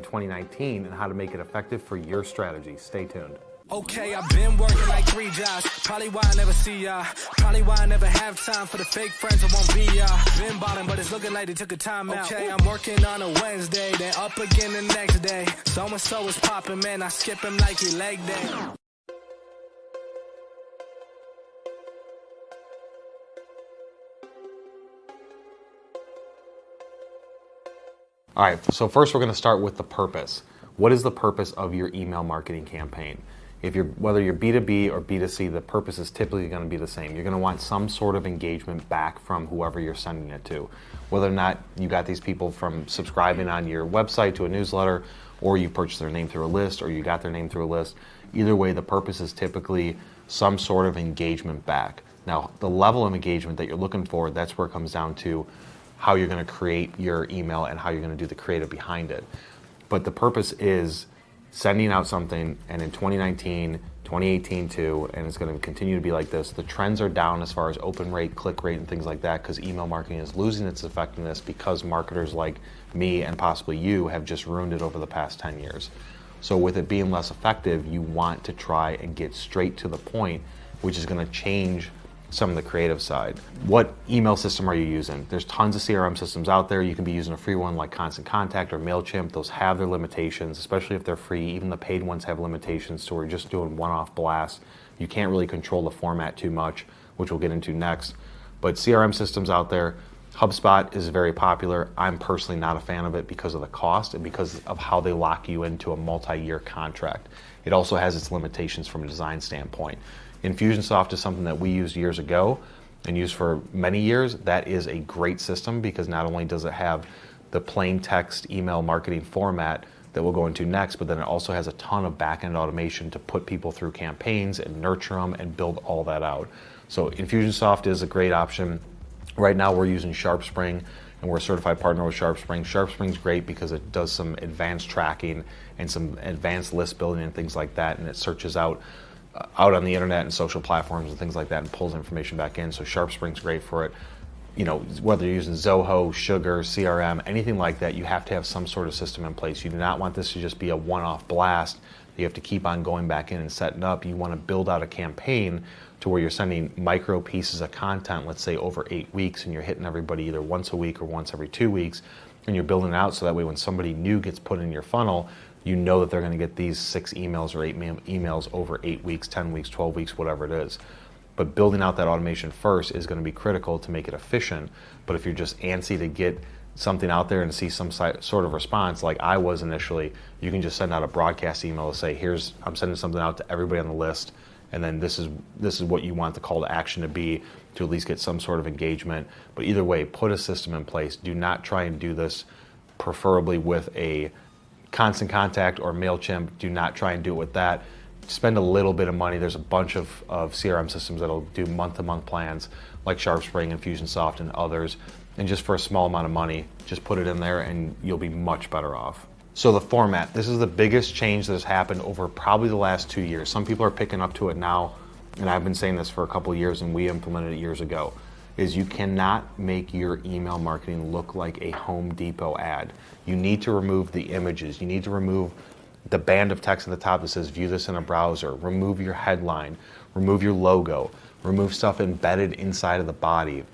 in 2019 and how to make it effective for your strategy. Stay tuned. Okay, I've been working like 3 jobs. Probably why I never see ya. Probably why I never have time for the fake friends that won't be ya. Been ballin', but it's looking like they took a time out. Okay, I'm working on a Wednesday, then up again the next day. So-and-so is popping, man. I skip him like he leg day. All right, so first we're going to start with the purpose. What is the purpose of your email marketing campaign? Whether you're B2B or B2C, the purpose is typically going to be the same. You're going to want some sort of engagement back from whoever you're sending it to. Whether or not you got these people from subscribing on your website to a newsletter, or you purchased their name through a list, or you got their name through a list. Either way, the purpose is typically some sort of engagement back. Now, the level of engagement that you're looking for, that's where it comes down to how you're going to create your email and how you're going to do the creative behind it. But the purpose is sending out something, and in 2019, 2018 too, and it's going to continue to be like this. The trends are down as far as open rate, click rate, and things like that, because email marketing is losing its effectiveness because marketers like me and possibly you have just ruined it over the past 10 years. So with it being less effective, you want to try and get straight to the point, which is going to change some of the creative side. What email system are you using? There's tons of CRM systems out there. You can be using a free one like Constant Contact or MailChimp. Those have their limitations, especially if they're free. Even the paid ones have limitations, so we're just doing one-off blasts. You can't really control the format too much, which we'll get into next. But CRM systems out there, HubSpot is very popular. I'm personally not a fan of it because of the cost and because of how they lock you into a multi-year contract. It also has its limitations from a design standpoint. Infusionsoft is something that we used years ago and used for many years. That is a great system because not only does it have the plain text email marketing format that we'll go into next, but then it also has a ton of back-end automation to put people through campaigns and nurture them and build all that out. So Infusionsoft is a great option. Right now we're using SharpSpring and we're a certified partner with SharpSpring. SharpSpring's great because it does some advanced tracking and some advanced list building and things like that, and it searches out on the internet and social platforms and things like that and pulls information back in. So SharpSpring's great for it. You know, whether you're using Zoho, Sugar, CRM, anything like that, you have to have some sort of system in place. You do not want this to just be a one-off blast. You have to keep on going back in and setting up. You want to build out a campaign to where you're sending micro pieces of content, let's say over 8 weeks, and you're hitting everybody either once a week or once every 2 weeks, and you're building it out so that way when somebody new gets put in your funnel, you know that they're going to get these 6 emails or 8 emails over 8 weeks, 10 weeks, 12 weeks, whatever it is. But building out that automation first is going to be critical to make it efficient. But if you're just antsy to get something out there and see some sort of response like I was initially, you can just send out a broadcast email to say, I'm sending something out to everybody on the list, and then this is what you want the call to action to be to at least get some sort of engagement. But either way, put a system in place. Do not try and do this preferably with a Constant Contact or MailChimp. Do not try and do it with that. Spend a little bit of money. There's a bunch of CRM systems that'll do month-to-month plans like SharpSpring, Infusionsoft, and others. And just for a small amount of money, just put it in there and you'll be much better off. So the format, this is the biggest change that has happened over probably the last 2 years. Some people are picking up to it now, and I've been saying this for a couple of years and we implemented it years ago, is you cannot make your email marketing look like a Home Depot ad. You need to remove the images. You need to remove the band of text at the top that says view this in a browser. Remove your headline. Remove your logo. Remove stuff embedded inside of the body.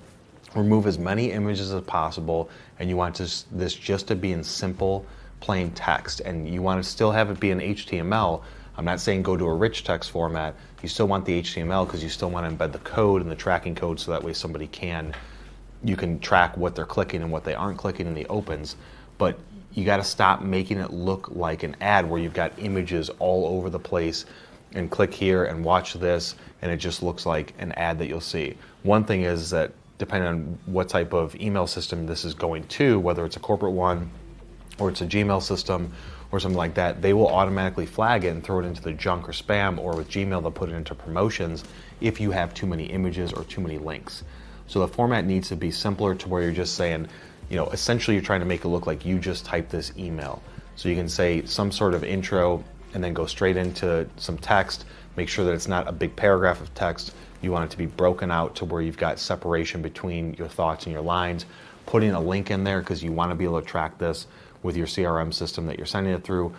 Remove as many images as possible, and you want this just to be in simple, plain text. And you want to still have it be in HTML. I'm not saying go to a rich text format. You still want the HTML because you still want to embed the code and the tracking code so that way you can track what they're clicking and what they aren't clicking in the opens. But you got to stop making it look like an ad where you've got images all over the place and click here and watch this, and it just looks like an ad that you'll see. One thing is that depending on what type of email system this is going to, whether it's a corporate one or it's a Gmail system or something like that, they will automatically flag it and throw it into the junk or spam, or with Gmail they'll put it into promotions if you have too many images or too many links. So the format needs to be simpler to where you're just saying, essentially you're trying to make it look like you just typed this email. So you can say some sort of intro and then go straight into some text. Make sure that it's not a big paragraph of text. You want it to be broken out to where you've got separation between your thoughts and your lines. Putting a link in there because you want to be able to track this. with your CRM system that you're sending it through,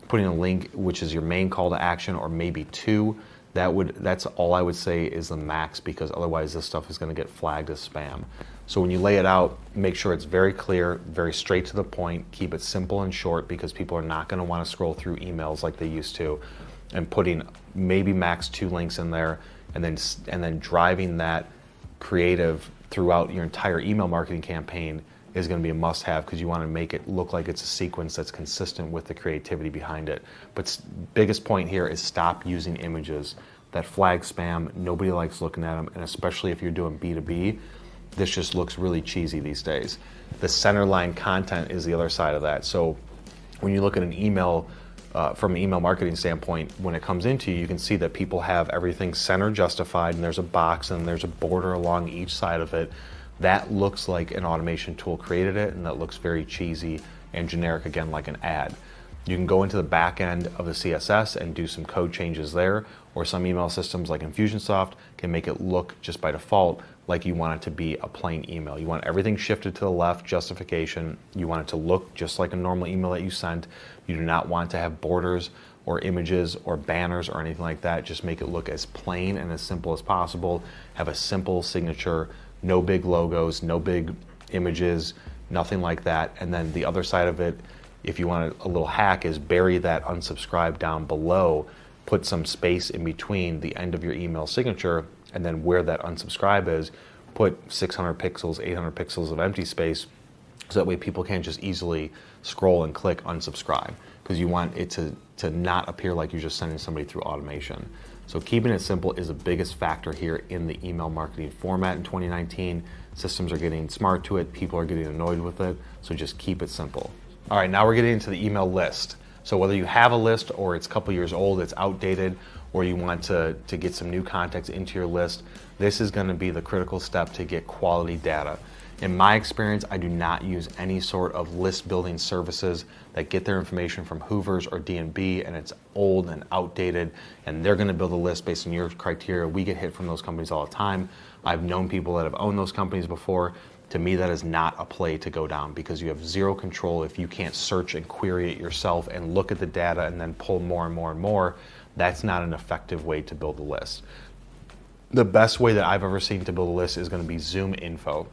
putting a link, which is your main call to action, or maybe two. That's all I would say is the max, because otherwise this stuff is going to get flagged as spam. So when you lay it out, make sure it's very clear, very straight to the point, keep it simple and short, because people are not going to want to scroll through emails like they used to, and putting maybe max 2 links in there, and then driving that creative throughout your entire email marketing campaign is going to be a must-have, because you want to make it look like it's a sequence that's consistent with the creativity behind it. But biggest point here is stop using images that flag spam. Nobody likes looking at them, and especially if you're doing B2B, this just looks really cheesy these days. The centerline content is the other side of that. So when you look at an email, from an email marketing standpoint, when it comes into you, you can see that people have everything center justified, and there's a box and there's a border along each side of it. That looks like an automation tool created it, and that looks very cheesy and generic, again, like an ad. You can go into the back end of the CSS and do some code changes there, or some email systems like Infusionsoft can make it look just by default like you want it to be a plain email. You want everything shifted to the left, justification. You want it to look just like a normal email that you sent. You do not want to have borders or images or banners or anything like that. Just make it look as plain and as simple as possible. Have a simple signature, no big logos, no big images, nothing like that. And then the other side of it, if you want a little hack, is bury that unsubscribe down below. Put some space in between the end of your email signature, and then where that unsubscribe is, put 600 pixels, 800 pixels of empty space, so that way people can't just easily scroll and click unsubscribe, because you want it to not appear like you're just sending somebody through automation. So keeping it simple is the biggest factor here in the email marketing format in 2019. Systems are getting smart to it, people are getting annoyed with it, so just keep it simple. All right, now we're getting into the email list. So whether you have a list or it's a couple years old, it's outdated, or you want to get some new context into your list, this is going to be the critical step to get quality data. In my experience, I do not use any sort of list building services that get their information from Hoovers or D&B, and it's old and outdated, and they're going to build a list based on your criteria. We get hit from those companies all the time. I've known people that have owned those companies before. To me, that is not a play to go down, because you have zero control if you can't search and query it yourself and look at the data and then pull more and more and more. That's not an effective way to build a list. The best way that I've ever seen to build a list is going to be ZoomInfo.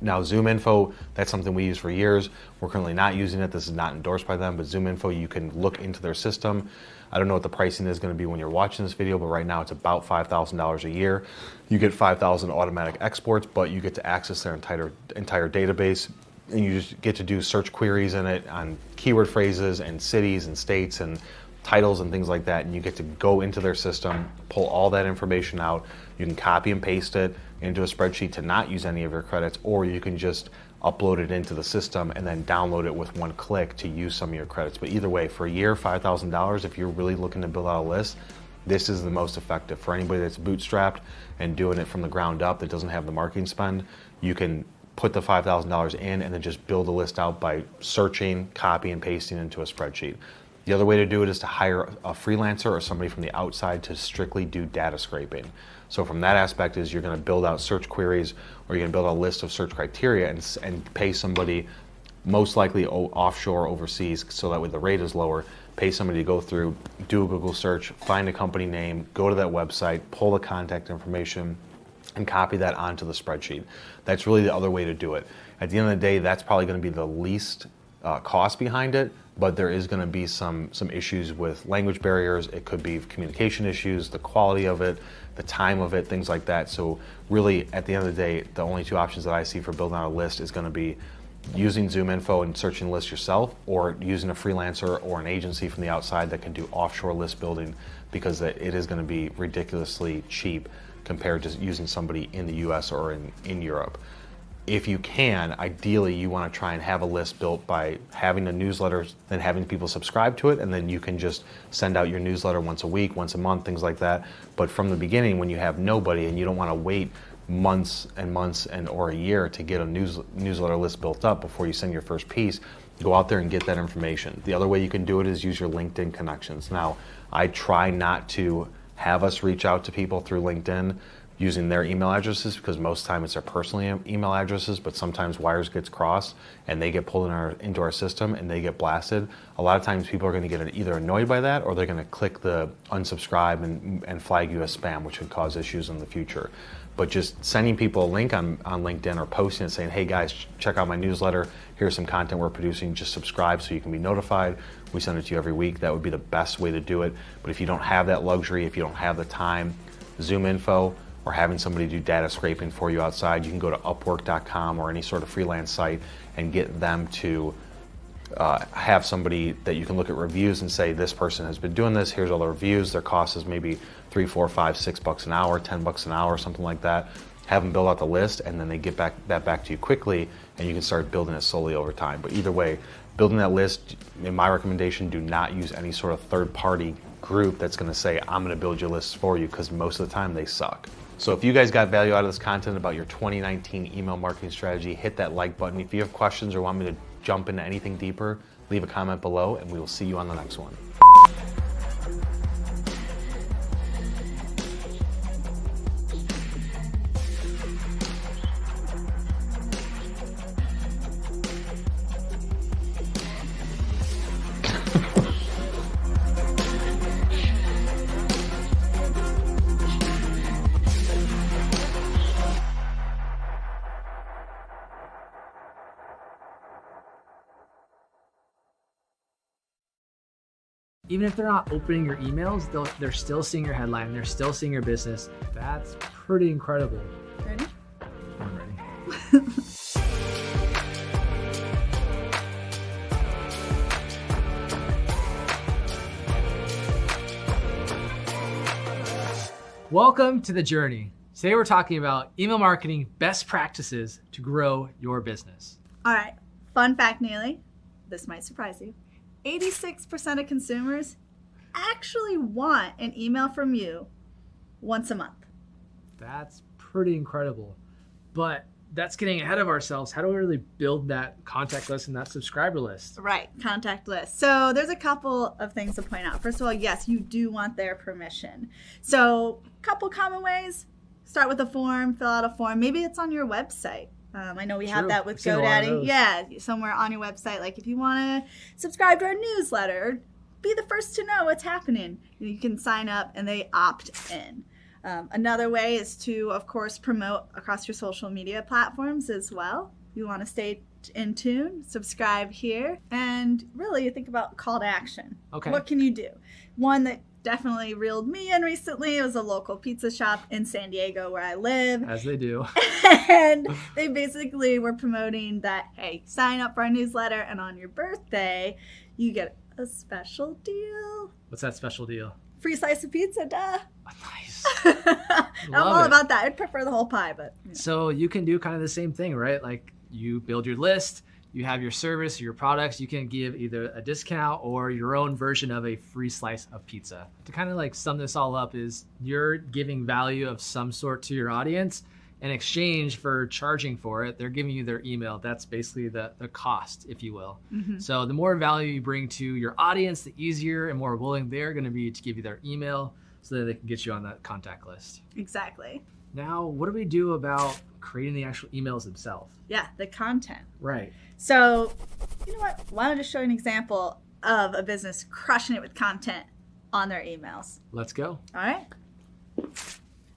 Now, ZoomInfo, that's something we use for years. We're currently not using it. This is not endorsed by them, but ZoomInfo, you can look into their system. I don't know what the pricing is going to be when you're watching this video, but right now it's about $5,000 a year. You get 5,000 automatic exports, but you get to access their entire database, and you just get to do search queries in it on keyword phrases and cities and states and titles and things like that, and you get to go into their system, pull all that information out. You can copy and paste it into a spreadsheet to not use any of your credits, or you can just upload it into the system and then download it with one click to use some of your credits. But either way, for a year, $5,000, if you're really looking to build out a list, this is the most effective. For anybody that's bootstrapped and doing it from the ground up that doesn't have the marketing spend, you can put the $5,000 in and then just build a list out by searching, copy and pasting into a spreadsheet. The other way to do it is to hire a freelancer or somebody from the outside to strictly do data scraping. So from that aspect is you're going to build out search queries, or you're going to build a list of search criteria and pay somebody, most likely offshore, overseas, so that way the rate is lower. Pay somebody to go through, do a Google search, find a company name, go to that website, pull the contact information, and copy that onto the spreadsheet. That's really the other way to do it. At the end of the day, that's probably going to be the least cost behind it, but there is going to be some issues with language barriers. It could be communication issues, the quality of it, the time of it, things like that. So really, at the end of the day, the only two options that I see for building out a list is going to be using ZoomInfo and searching lists yourself, or using a freelancer or an agency from the outside that can do offshore list building, because it is going to be ridiculously cheap compared to using somebody in the US or in Europe. If you can, ideally you want to try and have a list built by having a newsletter, then having people subscribe to it, and then you can just send out your newsletter once a week, once a month, things like that. But from the beginning, when you have nobody and you don't want to wait months and months or a year to get a newsletter list built up before you send your first piece, go out there and get that information. The other way you can do it is use your LinkedIn connections. Now, I try not to have us reach out to people through LinkedIn, using their email addresses, because most of the time it's their personal email addresses, but sometimes wires gets crossed and they get pulled into our system and they get blasted. A lot of times people are going to get either annoyed by that, or they're going to click the unsubscribe and flag you as spam, which could cause issues in the future. But just sending people a link on LinkedIn or posting it saying, hey guys, check out my newsletter, here's some content we're producing, just subscribe so you can be notified. We send it to you every week. That would be the best way to do it. But if you don't have that luxury, if you don't have the time, Zoom Info, or having somebody do data scraping for you outside, you can go to Upwork.com or any sort of freelance site and get them to have somebody that you can look at reviews and say, this person has been doing this, here's all the reviews, their cost is maybe $3, $4, $5, $6 an hour, $10 an hour, something like that. Have them build out the list, and then they get that back to you quickly, and you can start building it slowly over time. But either way, building that list, in my recommendation, do not use any sort of third-party group that's going to say, I'm going to build your lists for you, because most of the time they suck. So if you guys got value out of this content about your 2019 email marketing strategy, hit that like button. If you have questions or want me to jump into anything deeper, leave a comment below, and we will see you on the next one. Even if they're not opening your emails, they're still seeing your headline, they're still seeing your business. That's pretty incredible. Ready? I'm ready. Welcome to The Journey. Today we're talking about email marketing best practices to grow your business. All right, fun fact, Neely. This might surprise you. 86% of consumers actually want an email from you once a month. That's pretty incredible. But that's getting ahead of ourselves. How do we really build that contact list and that subscriber list? Right, contact list. So there's a couple of things to point out. First of all, yes, you do want their permission. So a couple common ways. Start with a form, fill out a form. Maybe it's on your website. I know we have that with GoDaddy. Yeah, somewhere on your website. Like if you want to subscribe to our newsletter, be the first to know what's happening. You can sign up and they opt in. Another way is to, of course, promote across your social media platforms as well. You want to stay in tune, subscribe here, and really you think about call to action. Okay. What can you do? One that definitely reeled me in recently. It was a local pizza shop in San Diego where I live. As they do. And they basically were promoting that, hey, sign up for our newsletter and on your birthday, you get a special deal. What's that special deal? Free slice of pizza, duh. Oh, nice. I'm all about that. I'd prefer the whole pie, but. You know. So you can do kind of the same thing, right? Like you build your list, you have your service, your products, you can give either a discount or your own version of a free slice of pizza. To kind of like sum this all up is you're giving value of some sort to your audience. In exchange for charging for it, they're giving you their email. That's basically the cost, if you will. Mm-hmm. So the more value you bring to your audience, the easier and more willing they're going to be to give you their email so that they can get you on that contact list. Exactly. Now, what do we do about creating the actual emails themselves? Yeah, the content. Right. So, you know what? Why don't I just show you an example of a business crushing it with content on their emails? Let's go. All right.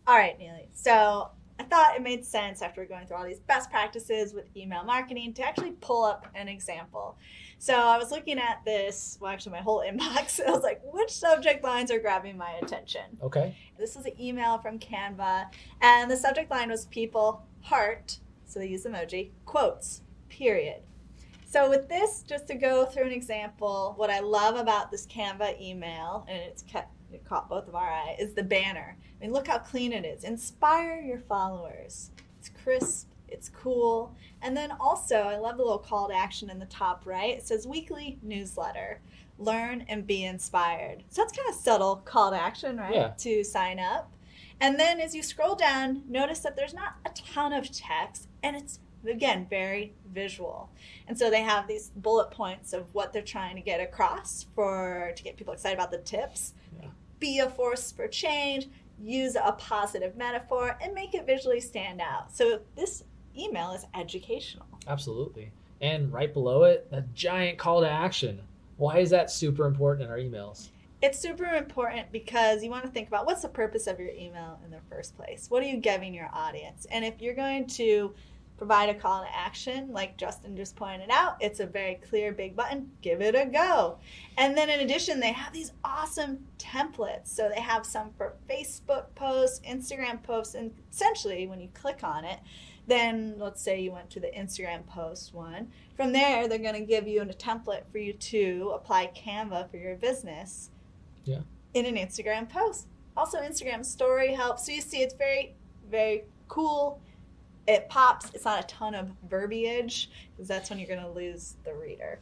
All right, Neely. So I thought it made sense after going through all these best practices with email marketing to actually pull up an example. So I was looking at this, well, actually my whole inbox. I was like, which subject lines are grabbing my attention? Okay. This was an email from Canva, and the subject line was people, heart, so they use emoji, quotes, period. So with this, just to go through an example, what I love about this Canva email, and it caught both of our eye, is the banner. I mean, look how clean it is. Inspire your followers. It's crisp, it's cool. And then also, I love the little call to action in the top right. It says weekly newsletter, learn and be inspired. So that's kind of subtle call to action, right? Yeah. To sign up. And then as you scroll down, notice that there's not a ton of text, and it's, again, very visual. And so they have these bullet points of what they're trying to get across to get people excited about the tips. Yeah. Be a force for change, use a positive metaphor, and make it visually stand out. So this email is educational. Absolutely. And right below it, a giant call to action. Why is that super important in our emails? It's super important because you want to think about what's the purpose of your email in the first place. What are you giving your audience? And if you're going to provide a call to action, like Justin just pointed out, it's a very clear big button. Give it a go. And then in addition, they have these awesome templates. So they have some for Facebook posts, Instagram posts, and essentially when you click on it, then let's say you went to the Instagram post one. From there, they're going to give you a template for you to apply Canva for your business in an Instagram post. Also, Instagram story helps. So you see it's very, very cool. It pops. It's not a ton of verbiage because that's when you're going to lose the reader.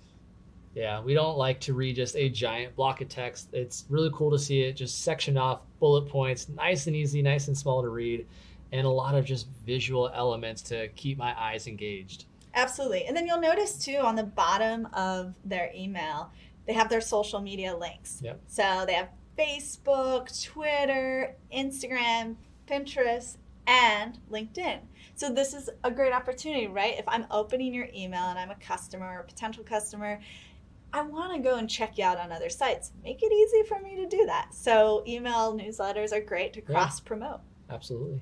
Yeah, we don't like to read just a giant block of text. It's really cool to see it just sectioned off, bullet points, nice and easy, nice and small to read, and a lot of just visual elements to keep my eyes engaged. Absolutely. And then you'll notice too on the bottom of their email, they have their social media links. Yep. So they have Facebook, Twitter, Instagram, Pinterest, and LinkedIn. So this is a great opportunity, right? If I'm opening your email and I'm a customer or a potential customer, I want to go and check you out on other sites. Make it easy for me to do that. So email newsletters are great to cross-promote. Absolutely.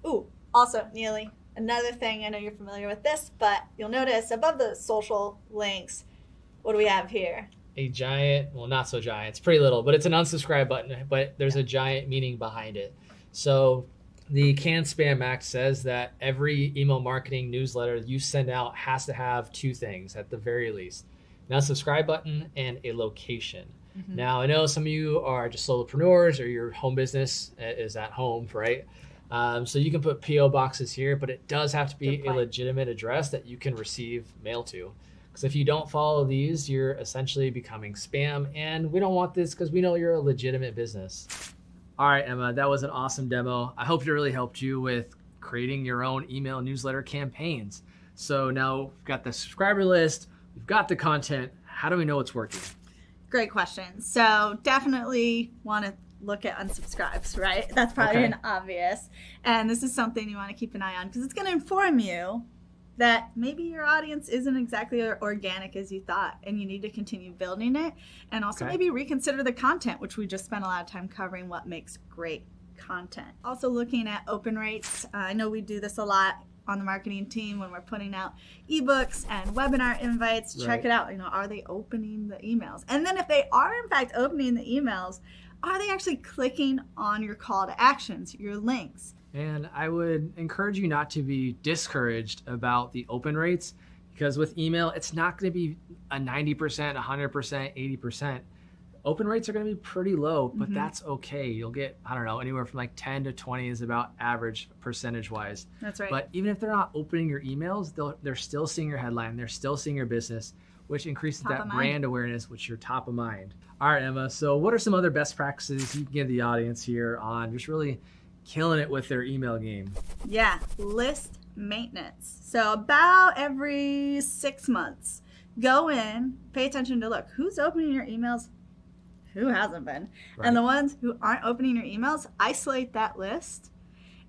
Ooh, also, Neely, another thing, I know you're familiar with this, but you'll notice above the social links, what do we have here? A giant, well, not so giant, it's pretty little, but it's an unsubscribe button, but there's a giant meaning behind it. So the CAN-SPAM Act says that every email marketing newsletter you send out has to have two things at the very least. An unsubscribe button and a location. Mm-hmm. Now, I know some of you are just solopreneurs or your home business is at home, right? So you can put P.O. boxes here, but it does have to be a legitimate address that you can receive mail to. Because if you don't follow these, you're essentially becoming spam, and we don't want this because we know you're a legitimate business. All right, Emma, that was an awesome demo. I hope it really helped you with creating your own email newsletter campaigns. So now we've got the subscriber list, we've got the content. How do we know it's working? Great question. So definitely want to look at unsubscribes, right? That's probably an obvious. And this is something you want to keep an eye on because it's going to inform you that maybe your audience isn't exactly organic as you thought, and you need to continue building it. And also maybe reconsider the content, which we just spent a lot of time covering what makes great content. Also looking at open rates. I know we do this a lot on the marketing team when we're putting out ebooks and webinar invites. Check it out. Are they opening the emails? And then if they are in fact opening the emails, are they actually clicking on your call to actions, your links? And I would encourage you not to be discouraged about the open rates, because with email, it's not going to be a 90%, 100%, 80%. Open rates are going to be pretty low, but that's okay. You'll get, I don't know, anywhere from like 10 to 20 is about average percentage-wise. That's right. But even if they're not opening your emails, they're still seeing your headline. They're still seeing your business, which increases that brand awareness, which you're top of mind. All right, Emma. So what are some other best practices you can give the audience here on just really killing it with their email game? Yeah, list maintenance. So about every 6 months, go in, pay attention to look, who's opening your emails, who hasn't been. Right. And the ones who aren't opening your emails, isolate that list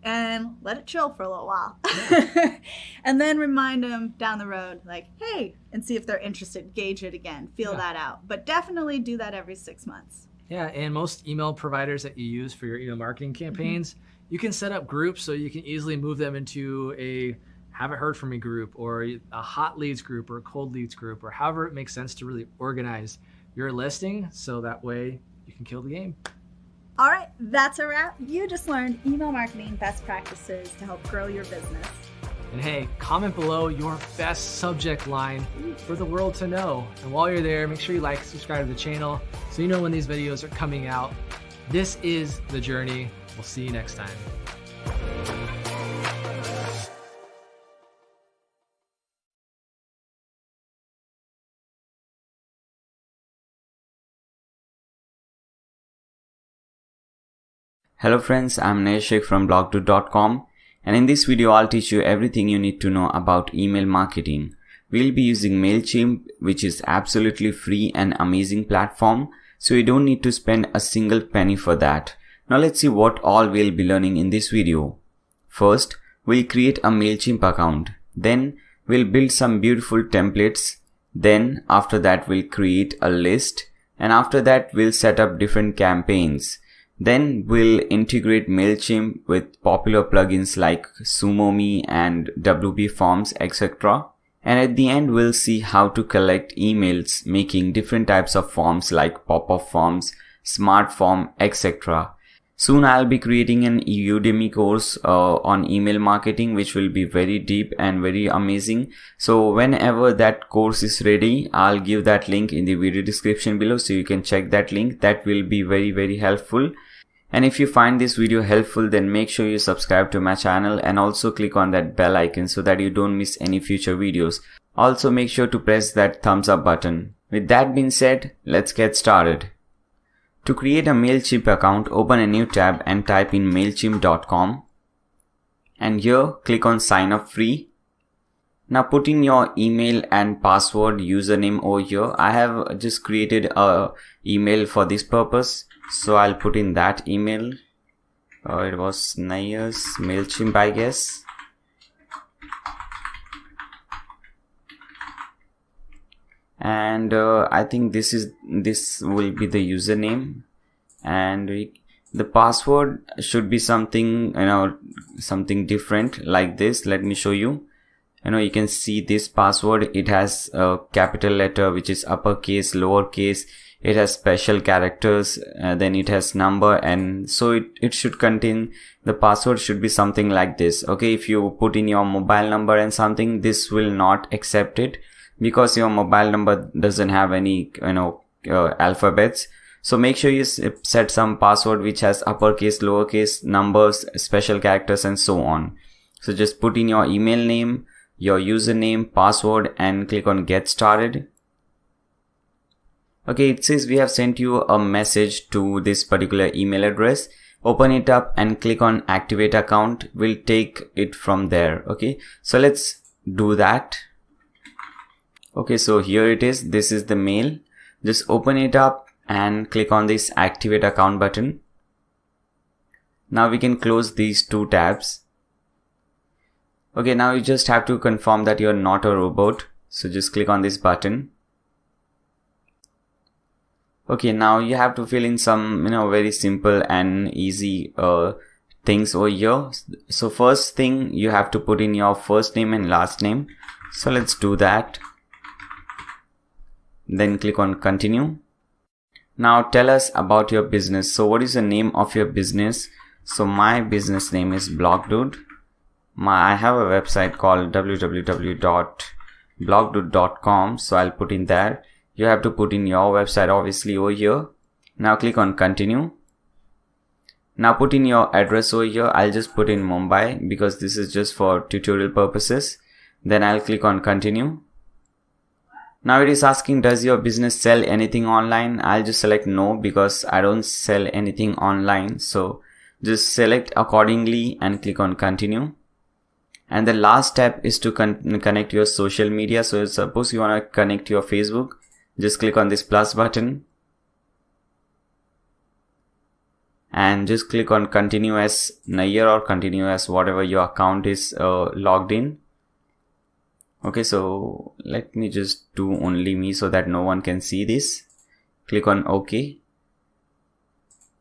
and let it chill for a little while. Yeah. And then remind them down the road, like, hey, and see if they're interested, gauge it again, feel that out. But definitely do that every 6 months. Yeah, and most email providers that you use for your email marketing campaigns, you can set up groups so you can easily move them into a haven't heard from me group or a hot leads group or a cold leads group, or however it makes sense to really organize your listing so that way you can kill the game. All right, that's a wrap. You just learned email marketing best practices to help grow your business. And hey, comment below your best subject line for the world to know. And while you're there, make sure you like, subscribe to the channel so you know when these videos are coming out. This is The Journey. We'll see you next time. Hello friends, I'm Laziest from blogdo.com, and in this video I'll teach you everything you need to know about email marketing. We'll be using MailChimp, which is absolutely free and amazing platform, so you don't need to spend a single penny for that. Now let's see what all we'll be learning in this video. First, we'll create a MailChimp account. Then we'll build some beautiful templates. Then after that we'll create a list. And after that we'll set up different campaigns. Then we'll integrate MailChimp with popular plugins like SumoMe and WP Forms, etc. And at the end we'll see how to collect emails making different types of forms like pop-up forms, smart form, etc. Soon I'll be creating an Udemy course on email marketing, which will be very deep and very amazing. So whenever that course is ready, I'll give that link in the video description below, so you can check that link. That will be very helpful. And if you find this video helpful, then make sure you subscribe to my channel and also click on that bell icon so that you don't miss any future videos. Also make sure to press that thumbs up button. With that being said, let's get started. To create a MailChimp account, open a new tab and type in mailchimp.com. And here click on sign up free. Now put in your email and password username over here. I have just created a email for this purpose. So I'll put in that email. It was Nayas MailChimp, I guess. And I think this will be the username, and the password should be something, something different like this. Let me show you. You can see this password. It has a capital letter, which is uppercase, lowercase. It has special characters, then it has number, and so it should contain, the password should be something like this. Okay, if you put in your mobile number and something, this will not accept it because your mobile number doesn't have any alphabets. So make sure you set some password which has uppercase, lowercase, numbers, special characters, and so on. So just put in your email name, your username, password, and click on get started. Okay, it says we have sent you a message to this particular email address. Open it up and click on activate account. We'll take it from there. Okay, so let's do that. Okay, so here it is. This is the mail. Just open it up and click on this activate account button. Now we can close these two tabs. Okay, now you just have to confirm that you're not a robot. So just click on this button. Okay, now you have to fill in some, very simple and easy things over here. So first thing, you have to put in your first name and last name. So let's do that. Then click on continue. Now tell us about your business. So what is the name of your business? So my business name is BlogDude. I have a website called www.blogdude.com. So I'll put in there. You have to put in your website obviously over here. Now click on continue. Now put in your address over here. I'll just put in Mumbai because this is just for tutorial purposes. Then I'll click on continue. Now it is asking, does your business sell anything online? I'll just select no because I don't sell anything online. So just select accordingly and click on continue. And the last step is to connect your social media. So suppose you want to connect your Facebook, just click on this plus button and just click on continue as Nayyar or continue as whatever your account is logged in. Okay, so let me just do only me so that no one can see this. Click on OK.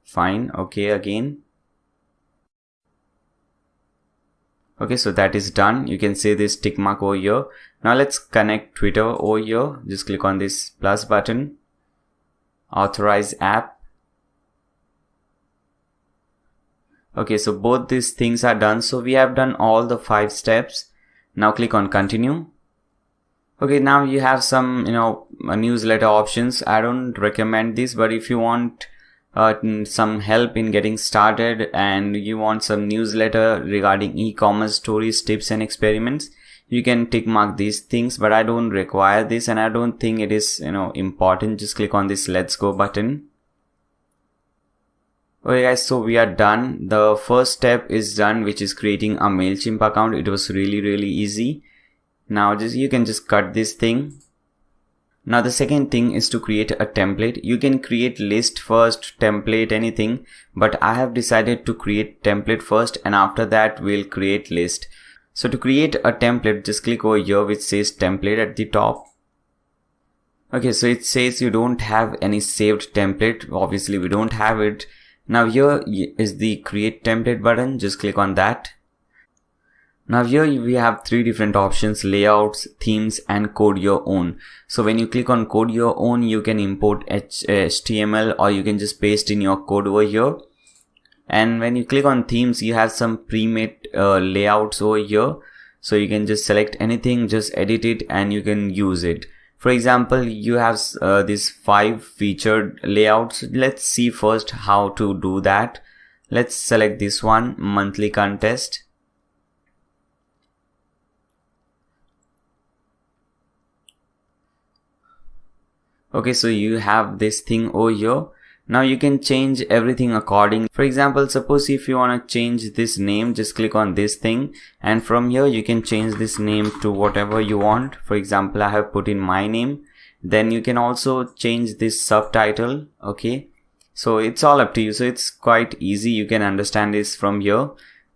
Fine. OK again. Okay, so that is done. You can see this tick mark over here. Now let's connect Twitter over here. Just click on this plus button. Authorize app. Okay, so both these things are done. So we have done all the 5 steps. Now click on continue. Okay, now you have some, newsletter options. I don't recommend this, but if you want some help in getting started and you want some newsletter regarding e-commerce stories, tips and experiments, you can tick mark these things, but I don't require this and I don't think it is, important. Just click on this let's go button. Okay guys, so we are done. The first step is done, which is creating a MailChimp account. It was really easy. Now you can just cut this thing. Now the second thing is to create a template. You can create list first, template, anything, but I have decided to create template first and after that we'll create list. So to create a template, just click over here which says template at the top. Okay, so it says you don't have any saved template. Obviously we don't have it. Now here is the create template button. Just click on that. Now here we have three different options: layouts, themes, and code your own. So when you click on code your own, you can import HTML or you can just paste in your code over here. And when you click on themes, you have some pre-made layouts over here. So you can just select anything, just edit it and you can use it. For example, you have these 5 featured layouts. Let's see first how to do that. Let's select this one, monthly contest. Okay, so you have this thing over here. Now you can change everything according. For example, suppose if you want to change this name, just click on this thing and from here you can change this name to whatever you want. For example, I have put in my name. Then you can also change this subtitle. Okay, so it's all up to you. So it's quite easy. You can understand this from here.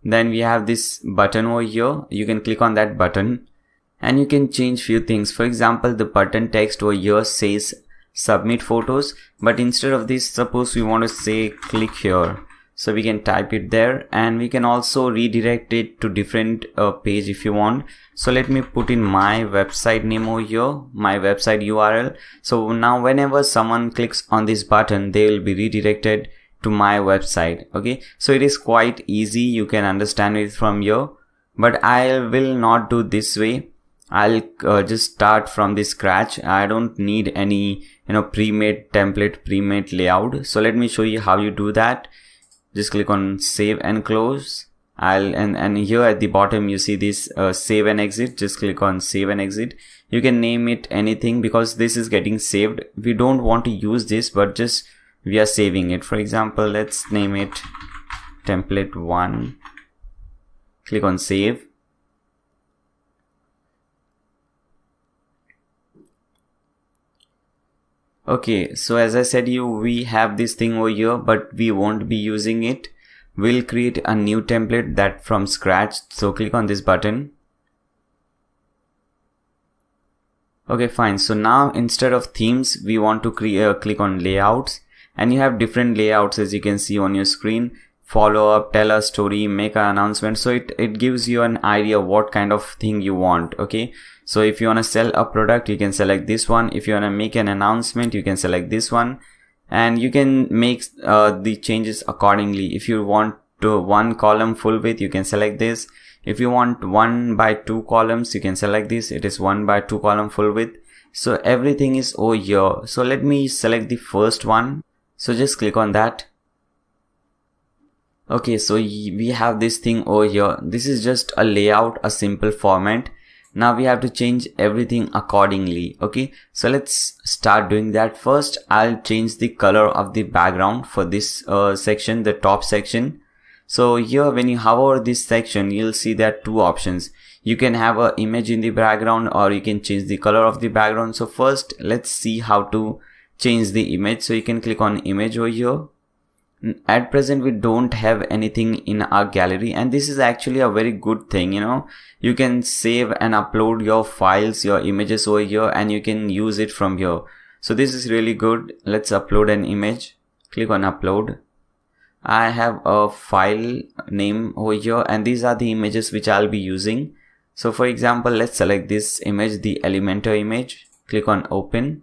Then we have this button over here. You can click on that button and you can change few things. For example, the button text over here says submit photos, but instead of this, suppose we want to say click here, so we can type it there and we can also redirect it to different page if you want. So let me put in my website name over here, my website URL. So now whenever someone clicks on this button, they will be redirected to my website. Okay, so it is quite easy. You can understand it from here, but I will not do this way. I'll just start from the scratch. I don't need any pre-made template, pre-made layout. So let me show you how you do that. Just click on save and close. And here at the bottom you see this save and exit. Just click on save and exit. You can name it anything because this is getting saved. We don't want to use this, but just we are saving it. For example, let's name it template 1. Click on save. Okay, so as I said we have this thing over here, but we won't be using it. We'll create a new template that from scratch. So click on this button. Okay, fine. So now instead of themes, we want to click on layouts, and you have different layouts as you can see on your screen. Follow up, tell a story, make an announcement. So it gives you an idea what kind of thing you want. Okay, so if you want to sell a product, you can select this one. If you want to make an announcement, you can select this one, and you can make the changes accordingly. If you want to 1 column full width, you can select this. If you want 1/2 columns, you can select this. It is 1/2 column full width. So everything is over here. So let me select the first one. So just click on that. Okay, so we have this thing over here. This is just a layout, a simple format. Now we have to change everything accordingly. Okay, so let's start doing that. First, I'll change the color of the background for this section, the top section. So here when you hover over this section, you'll see there are 2 options. You can have an image in the background or you can change the color of the background. So first, let's see how to change the image. So you can click on image over here. At present we don't have anything in our gallery, and this is actually a very good thing. You can save and upload your files, your images over here, and you can use it from here. So this is really good. Let's upload an image. Click on upload. I have a file name over here, and these are the images which I'll be using. So for example, let's select this image, the Elementor image. Click on open.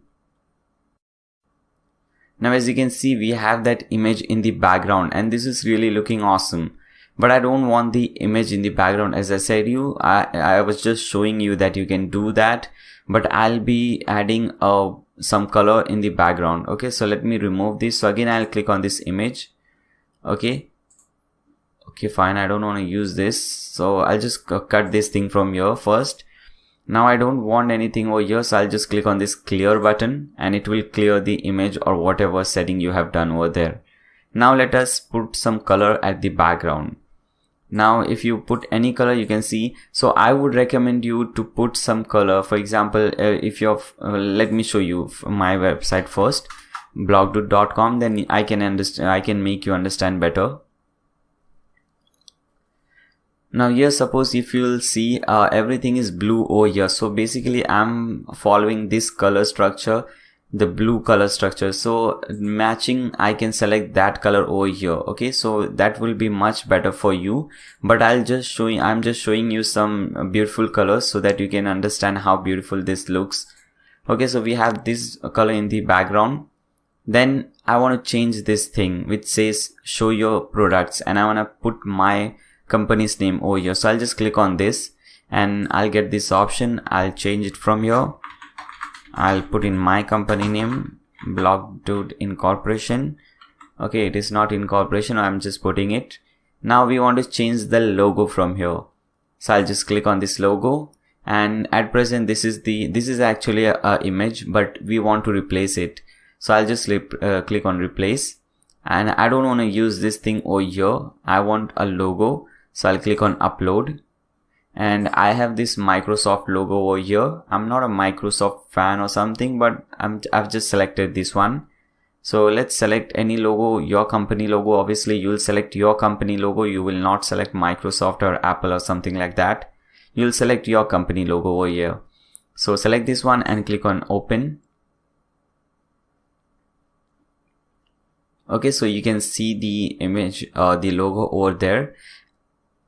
Now as you can see, we have that image in the background, and this is really looking awesome. But I don't want the image in the background. As I said I was just showing you that you can do that, but I'll be adding some color in the background. Okay, so let me remove this. So again, I'll click on this image. Okay, fine. I don't want to use this. So I'll just cut this thing from here first. Now I don't want anything over here, so I'll just click on this clear button and it will clear the image or whatever setting you have done over there. Now let us put some color at the background. Now if you put any color, you can see. So I would recommend you to put some color. For example, if you're let me show you my website first, blogdude.com, then I can make you understand better. Now here, suppose if you'll see everything is blue over here. So basically I'm following this color structure, the blue color structure. So matching, I can select that color over here. Okay, so that will be much better for you. But I'm just showing you some beautiful colors so that you can understand how beautiful this looks. Okay, so we have this color in the background. Then I want to change this thing which says show your products, and I want to put my company's name over here. So I'll just click on this and I'll get this option. I'll change it from here. I'll put in my company name, Blogdude Incorporation. Okay, it is not incorporation, I'm just putting it. Now we want to change the logo from here. So I'll just click on this logo, and at present this is actually a image, but we want to replace it. So I'll just click on replace, and I don't want to use this thing over here. I want a logo. So I'll click on upload, and I have this Microsoft logo over here. I'm not a Microsoft fan or something, but I've just selected this one. So let's select any logo, your company logo. Obviously you'll select your company logo. You will not select Microsoft or Apple or something like that. You'll select your company logo over here. So select this one and click on open. Okay, so you can see the image, the logo over there.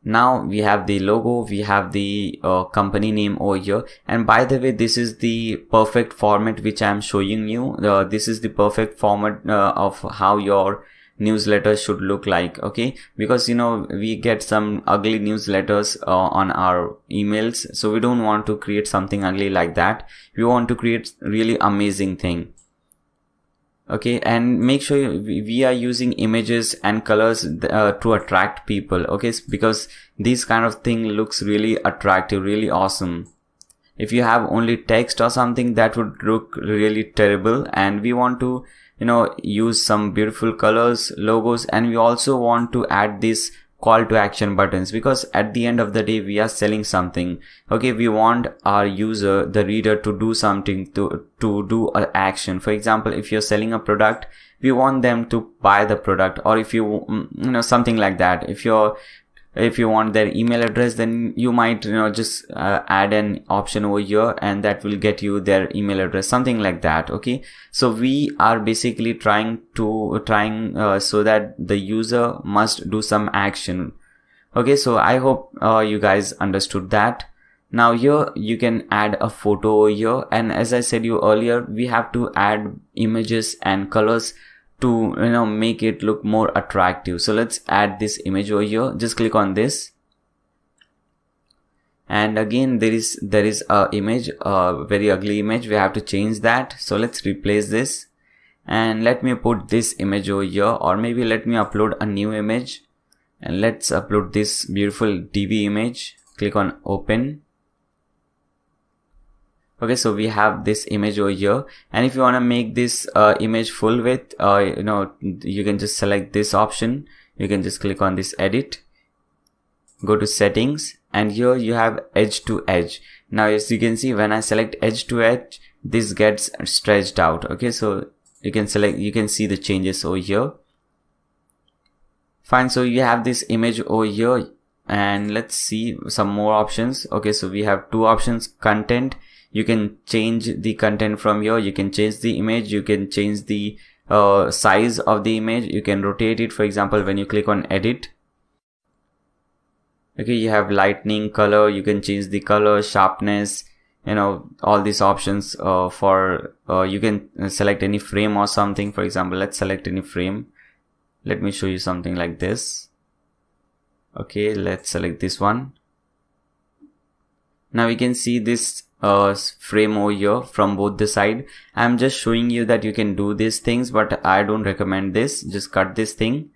Now we have the logo, we have the company name over here. And by the way, this is the perfect format which I am showing you. This is the perfect format of how your newsletter should look like. Okay, because you know we get some ugly newsletters on our emails, so we don't want to create something ugly like that. We want to create really amazing thing. Okay, and make sure we are using images and colors to attract people. Okay, because this kind of thing looks really attractive, really awesome. If you have only text or something, that would look really terrible. And we want to, you know, use some beautiful colors, logos, and we also want to add this call to action buttons, because at the end of the day we are selling something. Okay, we want our user, the reader, to do something, to do an action. For example, if you're selling a product, we want them to buy the product, or if you know, something like that. If you want their email address, then you might, you know, just add an option over here, and that will get you their email address, something like that. Okay, so we are basically trying so that the user must do some action. Okay, so I hope you guys understood that. Now here you can add a photo over here, and as I said you earlier, we have to add images and colors to, you know, make it look more attractive. So let's add this image over here. Just click on this, and again there is a image, a very ugly image. We have to change that. So let's replace this, and let me put this image over here, or maybe let me upload a new image, and let's upload this beautiful DB image. Click on open. Okay, so we have this image over here, and if you want to make this image full width, you know, you can just select this option. You can just click on this edit, go to settings, and here you have edge to edge. Now as you can see, when I select edge to edge, this gets stretched out. Okay, so you can see the changes over here. Fine, so you have this image over here, and let's see some more options. Okay, so we have two options: content. You can change the content from here. You can change the image. You can change the size of the image. You can rotate it. For example, when you click on edit, okay, you have lightning, color. You can change the color, sharpness, you know, all these options. You can select any frame or something. For example, let's select any frame. Let me show you something like this. Okay, let's select this one. Now we can see this frame over here from both the side. I'm just showing you that you can do these things, but I don't recommend this. Just cut this thing,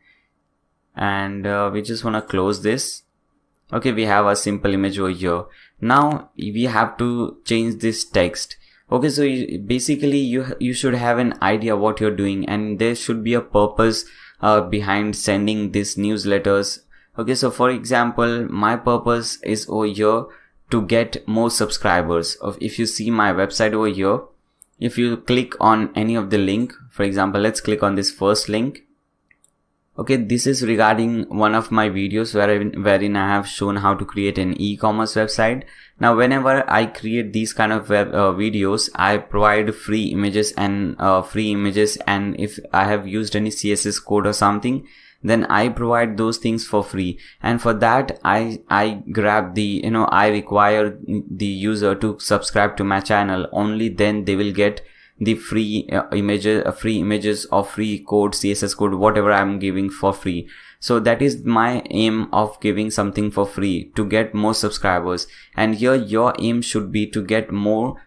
and we just want to close this. Okay, we have a simple image over here. Now we have to change this text. Okay, so basically you should have an idea what you're doing, and there should be a purpose behind sending these newsletters Okay, so for example, my purpose is over here to get more subscribers. If you see my website over here, if you click on any of the link, for example, let's click on this first link. Okay, this is regarding one of my videos wherein I have shown how to create an e-commerce website. Now, whenever I create these kind of videos, I provide free images, and if I have used any CSS code or something, then I provide those things for free. And for that, I grab the, I require the user to subscribe to my channel. Only then they will get the free images or free code, CSS code, whatever I'm giving for free. So that is my aim of giving something for free, to get more subscribers. And here your aim should be to get more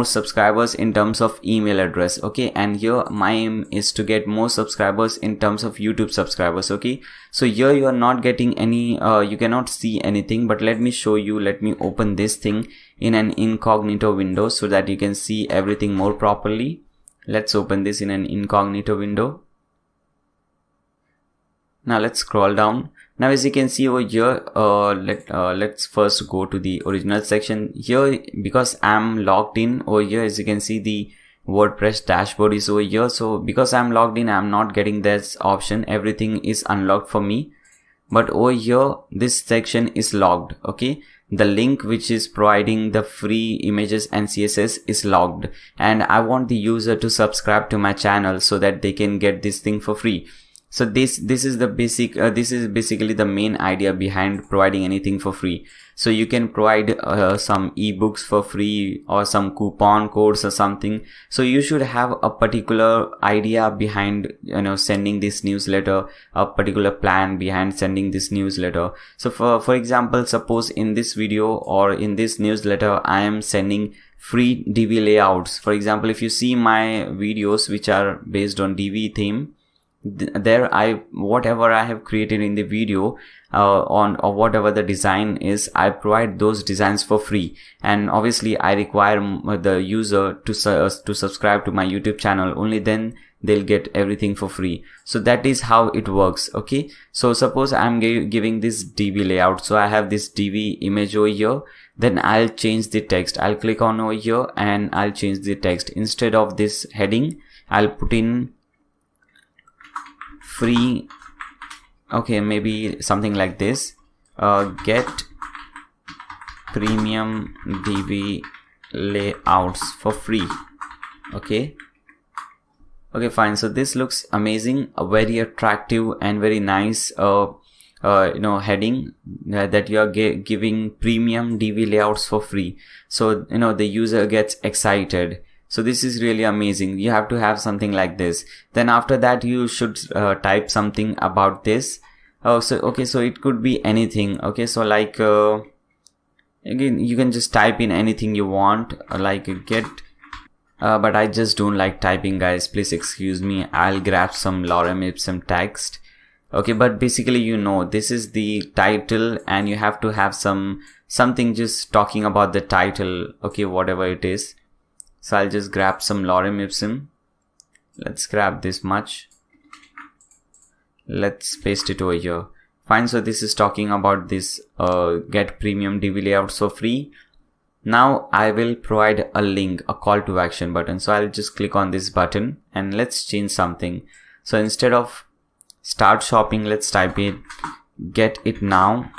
subscribers in terms of email address. Okay, and here my aim is to get more subscribers in terms of YouTube subscribers. Okay, so here you are not getting any, you cannot see anything, but let me show you. Let me open this thing in an incognito window so that you can see everything more properly. Let's open this in an incognito window. Now let's scroll down. Now as you can see over here, let's first go to the original section. Here, because I'm logged in over here, as you can see, the WordPress dashboard is over here. So because I'm logged in, I'm not getting this option. Everything is unlocked for me. But over here, this section is logged. Okay, the link which is providing the free images and CSS is logged, and I want the user to subscribe to my channel so that they can get this thing for free. So this is the basic, this is basically the main idea behind providing anything for free. So you can provide some ebooks for free or some coupon codes or something. So you should have a particular idea behind, sending this newsletter, a particular plan behind sending this newsletter. So for example, suppose in this video or in this newsletter, I am sending free DV layouts. For example, if you see my videos which are based on DV theme, there whatever I have created in the video or whatever the design is, I provide those designs for free. And obviously I require the user to subscribe to my YouTube channel. Only then they'll get everything for free. So that is how it works. Okay, so suppose I'm giving this DV layout. So I have this DV image over here. Then I'll change the text. I'll click on over here and I'll change the text. Instead of this heading, I'll put in free. Okay, maybe something like this, get premium DV layouts for free. Okay, fine. So this looks amazing, a very attractive and very nice heading that you are giving premium DV layouts for free. So the user gets excited. So this is really amazing. You have to have something like this. Then after that, you should type something about this. So it could be anything. Okay, so like again, you can just type in anything you want, like get. But I just don't like typing, guys. Please excuse me. I'll grab some lorem ipsum text. Okay, but basically, this is the title, and you have to have something just talking about the title. Okay, whatever it is. So I'll just grab some lorem ipsum. Let's grab this much. Let's paste it over here. Fine. So this is talking about this get premium DV layouts for free. Now I will provide a link, a call to action button. So I'll just click on this button and let's change something. So instead of start shopping, let's type it get it now.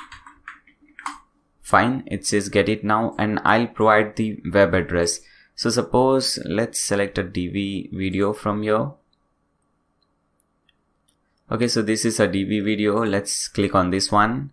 Fine. It says get it now, and I'll provide the web address. So suppose let's select a DV video from here. Okay, so this is a DV video. Let's click on this one.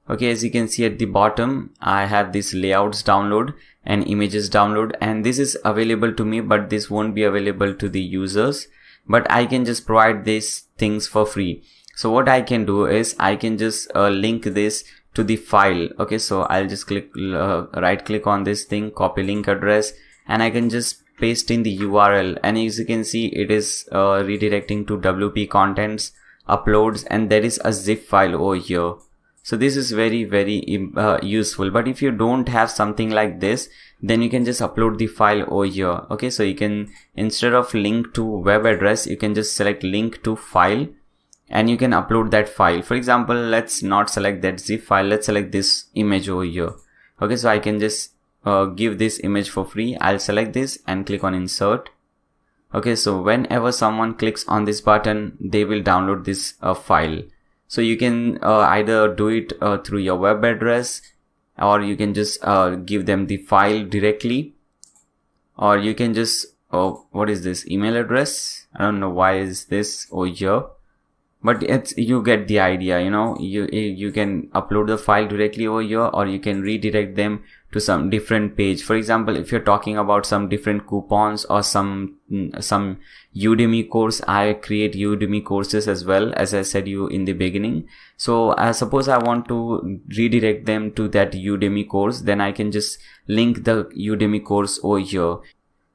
Okay, as you can see at the bottom, I have this layouts download and images download, and this is available to me, but this won't be available to the users. But I can just provide these things for free. So what I can do is I can just link this to the file. Okay, so I'll just right click on this thing, copy link address, and I can just paste in the URL, and as you can see, it is redirecting to WP contents, uploads, and there is a zip file over here. So this is very, very useful. But if you don't have something like this, then you can just upload the file over here. Okay, so you can, instead of link to web address, you can just select link to file, and you can upload that file. For example, let's not select that zip file, let's select this image over here. Okay, so I can just give this image for free. I'll select this and click on insert. Okay, so whenever someone clicks on this button, they will download this file. So you can either do it through your web address, or you can just give them the file directly, or you can just what is this email address? I don't know why is this over here, but you get the idea. You know, you can upload the file directly over here, or you can redirect them to some different page. For example, if you're talking about some different coupons or some Udemy course, I create Udemy courses as well, as I said you in the beginning. So suppose I want to redirect them to that Udemy course, then I can just link the Udemy course over here.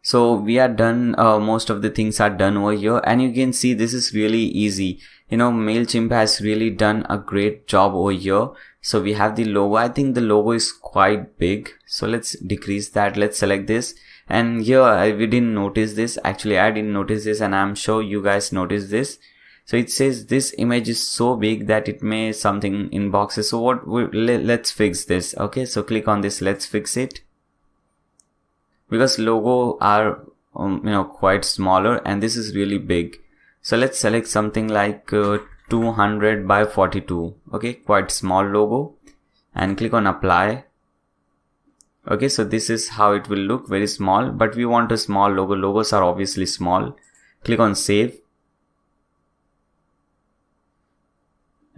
So we are done, most of the things are done over here, and you can see this is really easy. You know, MailChimp has really done a great job over here. So we have the logo. I think the logo is quite big, so let's decrease that. Let's select this, and here we didn't notice this. Actually, I didn't notice this, and I'm sure you guys noticed this. So it says this image is so big that it may something in boxes. So let's fix this. Okay, so click on this, let's fix it, because logo are quite smaller and this is really big. So let's select something like 200 by 42. Okay, quite small logo, and click on apply. Okay, so this is how it will look, very small, but we want a small logo. Logos are obviously small. Click on save.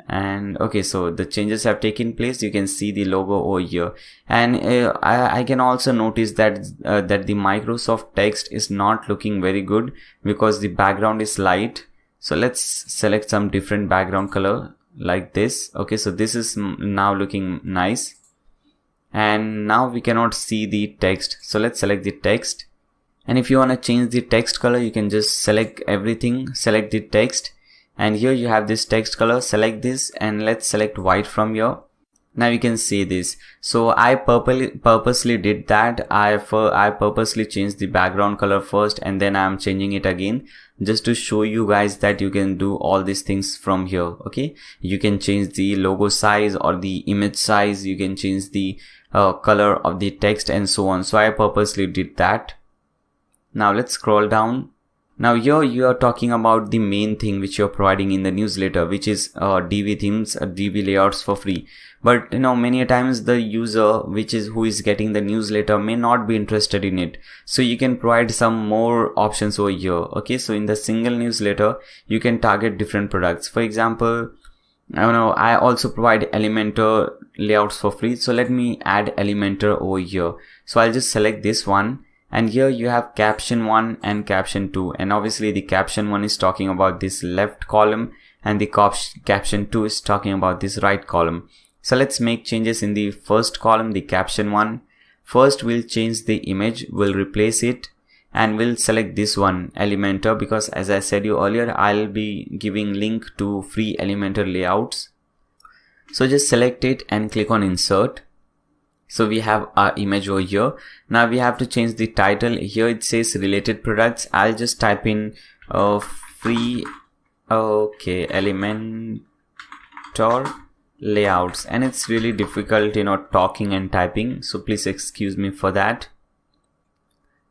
And okay, so the changes have taken place. You can see the logo over here, and I can also notice that that the Microsoft text is not looking very good because the background is light. So let's select some different background color like this. Okay, so this is now looking nice, and now we cannot see the text. So let's select the text, and if you want to change the text color, you can just select everything, select the text. And here you have this text color, select this, and let's select white from here. Now you can see this. So I purposely did that. I purposely changed the background color first, and then I'm changing it again, just to show you guys that you can do all these things from here. Okay, you can change the logo size or the image size, you can change the color of the text and so on. So I purposely did that. Now let's scroll down. Now here you are talking about the main thing which you're providing in the newsletter, which is DV themes, DV layouts for free. But many times the user who is getting the newsletter may not be interested in it. So you can provide some more options over here. Okay, so in the single newsletter, you can target different products. For example, I also provide Elementor layouts for free. So let me add Elementor over here. So I'll just select this one. And here you have caption 1 and caption 2, and obviously the caption 1 is talking about this left column, and the caption 2 is talking about this right column. So let's make changes in the first column, the caption 1. First we'll change the image, we'll replace it, and we'll select this one, Elementor, because as I said you earlier, I'll be giving link to free Elementor layouts. So just select it and click on insert. So we have our image over here. Now we have to change the title. Here it says related products. I'll just type in free Elementor layouts, and it's really difficult talking and typing, so please excuse me for that.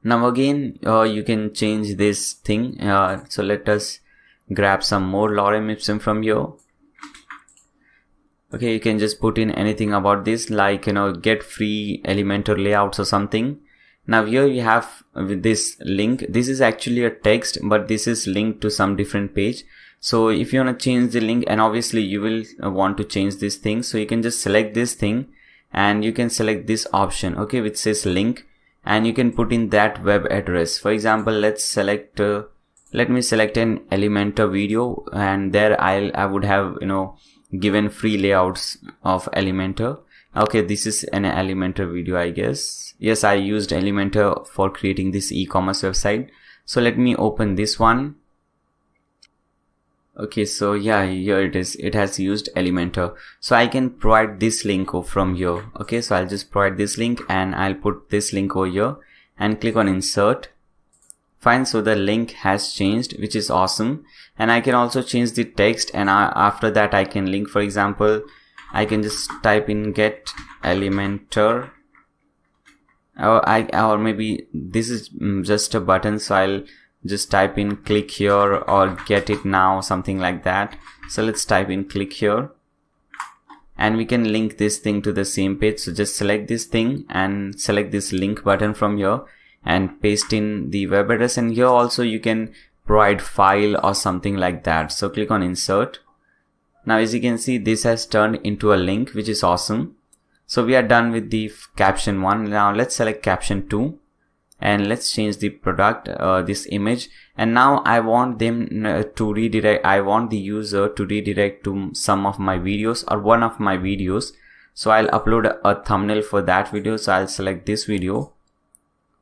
Now again you can change this thing. So let us grab some more lorem ipsum from here. Okay, you can just put in anything about this, like get free Elementor layouts or something. Now here you have this link. This is actually a text, but this is linked to some different page. So if you want to change the link, and obviously you will want to change this thing, so you can just select this thing and you can select this option, okay, which says link, and you can put in that web address. For example, let's select let me select an Elementor video, and there I would have given free layouts of Elementor. Okay, this is an Elementor video, I guess. Yes, I used Elementor for creating this e-commerce website. So let me open this one. Okay, so yeah, here it is. It has used Elementor. So I can provide this link from here. Okay, so I'll just provide this link, and I'll put this link over here and click on insert. Fine, so the link has changed, which is awesome. And I can also change the text, and after that I can link. For example, I can just type in get Elementor, or maybe this is just a button, so I'll just type in click here or get it now, something like that. So let's type in click here, and we can link this thing to the same page. So just select this thing and select this link button from here and paste in the web address, and here also you can provide file or something like that. So click on insert. Now as you can see, this has turned into a link, which is awesome. So we are done with the caption 1. Now let's select caption 2 and let's change the product, this image, and now I want them to redirect. I want the user to redirect to some of my videos or one of my videos. So I'll upload a thumbnail for that video. So I'll select this video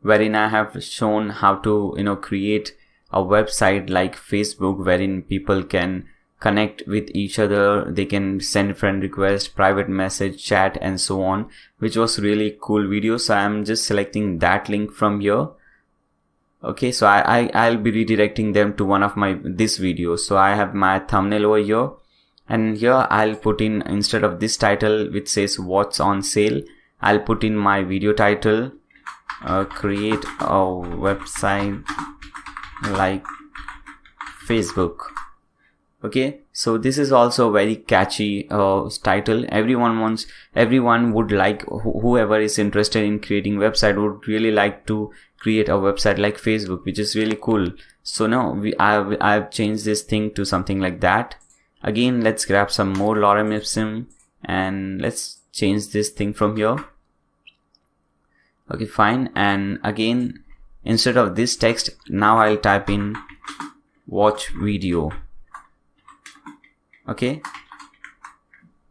wherein I have shown how to create a website like Facebook, wherein people can connect with each other, they can send friend request, private message, chat, and so on, which was really cool video. So I'm just selecting that link from here. Okay, so I'll be redirecting them to one of this video. So I have my thumbnail over here, and here I'll put in, instead of this title which says what's on sale, I'll put in my video title, create a website like Facebook. Okay, so this is also a very catchy title. Everyone would like, whoever is interested in creating website would really like to create a website like Facebook, which is really cool. So now I've changed this thing to something like that. Again, let's grab some more lorem ipsum and let's change this thing from here. Okay, fine. And again, instead of this text, now I'll type in watch video. Okay,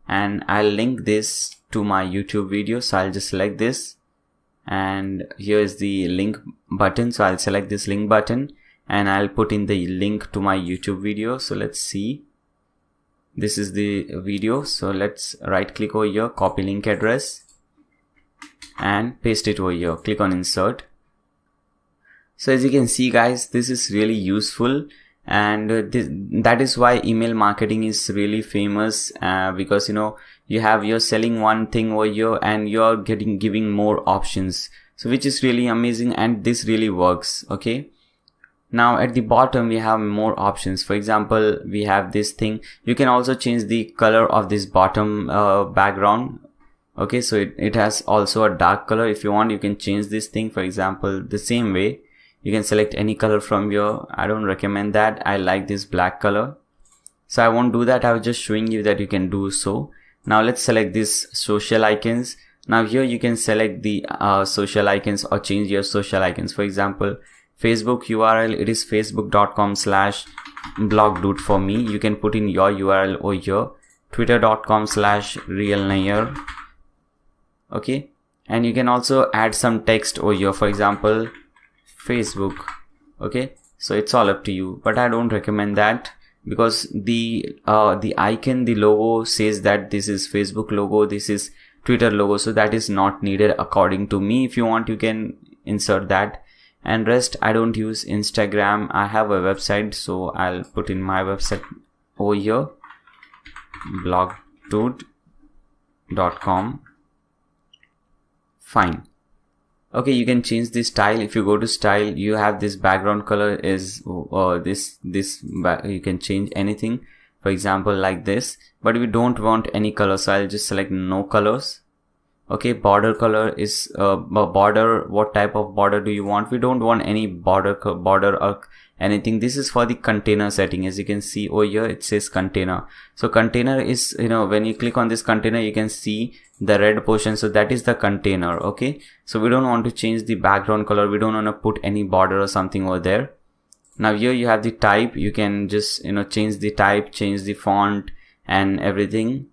and I'll link this to my YouTube video. So I'll just select this, and here is the link button. So I'll select this link button and I'll put in the link to my YouTube video. So let's see, this is the video. So let's right click over here, copy link address and paste it over here. Click on insert. So as you can see guys, this is really useful. And that is why email marketing is really famous, because you're selling one thing over here and you're giving more options, so which is really amazing, and this really works. Okay, now at the bottom we have more options. For example, we have this thing. You can also change the color of this bottom background. Okay, so it has also a dark color. If you want, you can change this thing. For example, the same way you can select any color from here. I don't recommend that. I like this black color, so I won't do that. I was just showing you that you can do so. Now let's select this social icons. Now here you can select the social icons or change your social icons. For example, Facebook URL, it is facebook.com/blogdude for me. You can put in your URL over here, twitter.com/realnair. Okay, and you can also add some text over here. For example, Facebook. Okay, so it's all up to you, but I don't recommend that, because the icon, the logo says that this is Facebook logo, this is Twitter logo, so that is not needed according to me. If you want, you can insert that. And rest, I don't use Instagram. I have a website, so I'll put in my website over here, blogdude.com. Fine. Okay, you can change the style. If you go to style, you have this background color is you can change anything. For example, like this, but we don't want any color, so I'll just select no colors. Okay, border color is border. What type of border do you want? We don't want any border or anything. This is for the container setting. As you can see over here, it says container. So container is, when you click on this container, you can see the red portion, so that is the container. Okay, so we don't want to change the background color. We don't want to put any border or something over there. Now here you have the type. You can just change the type, change the font and everything.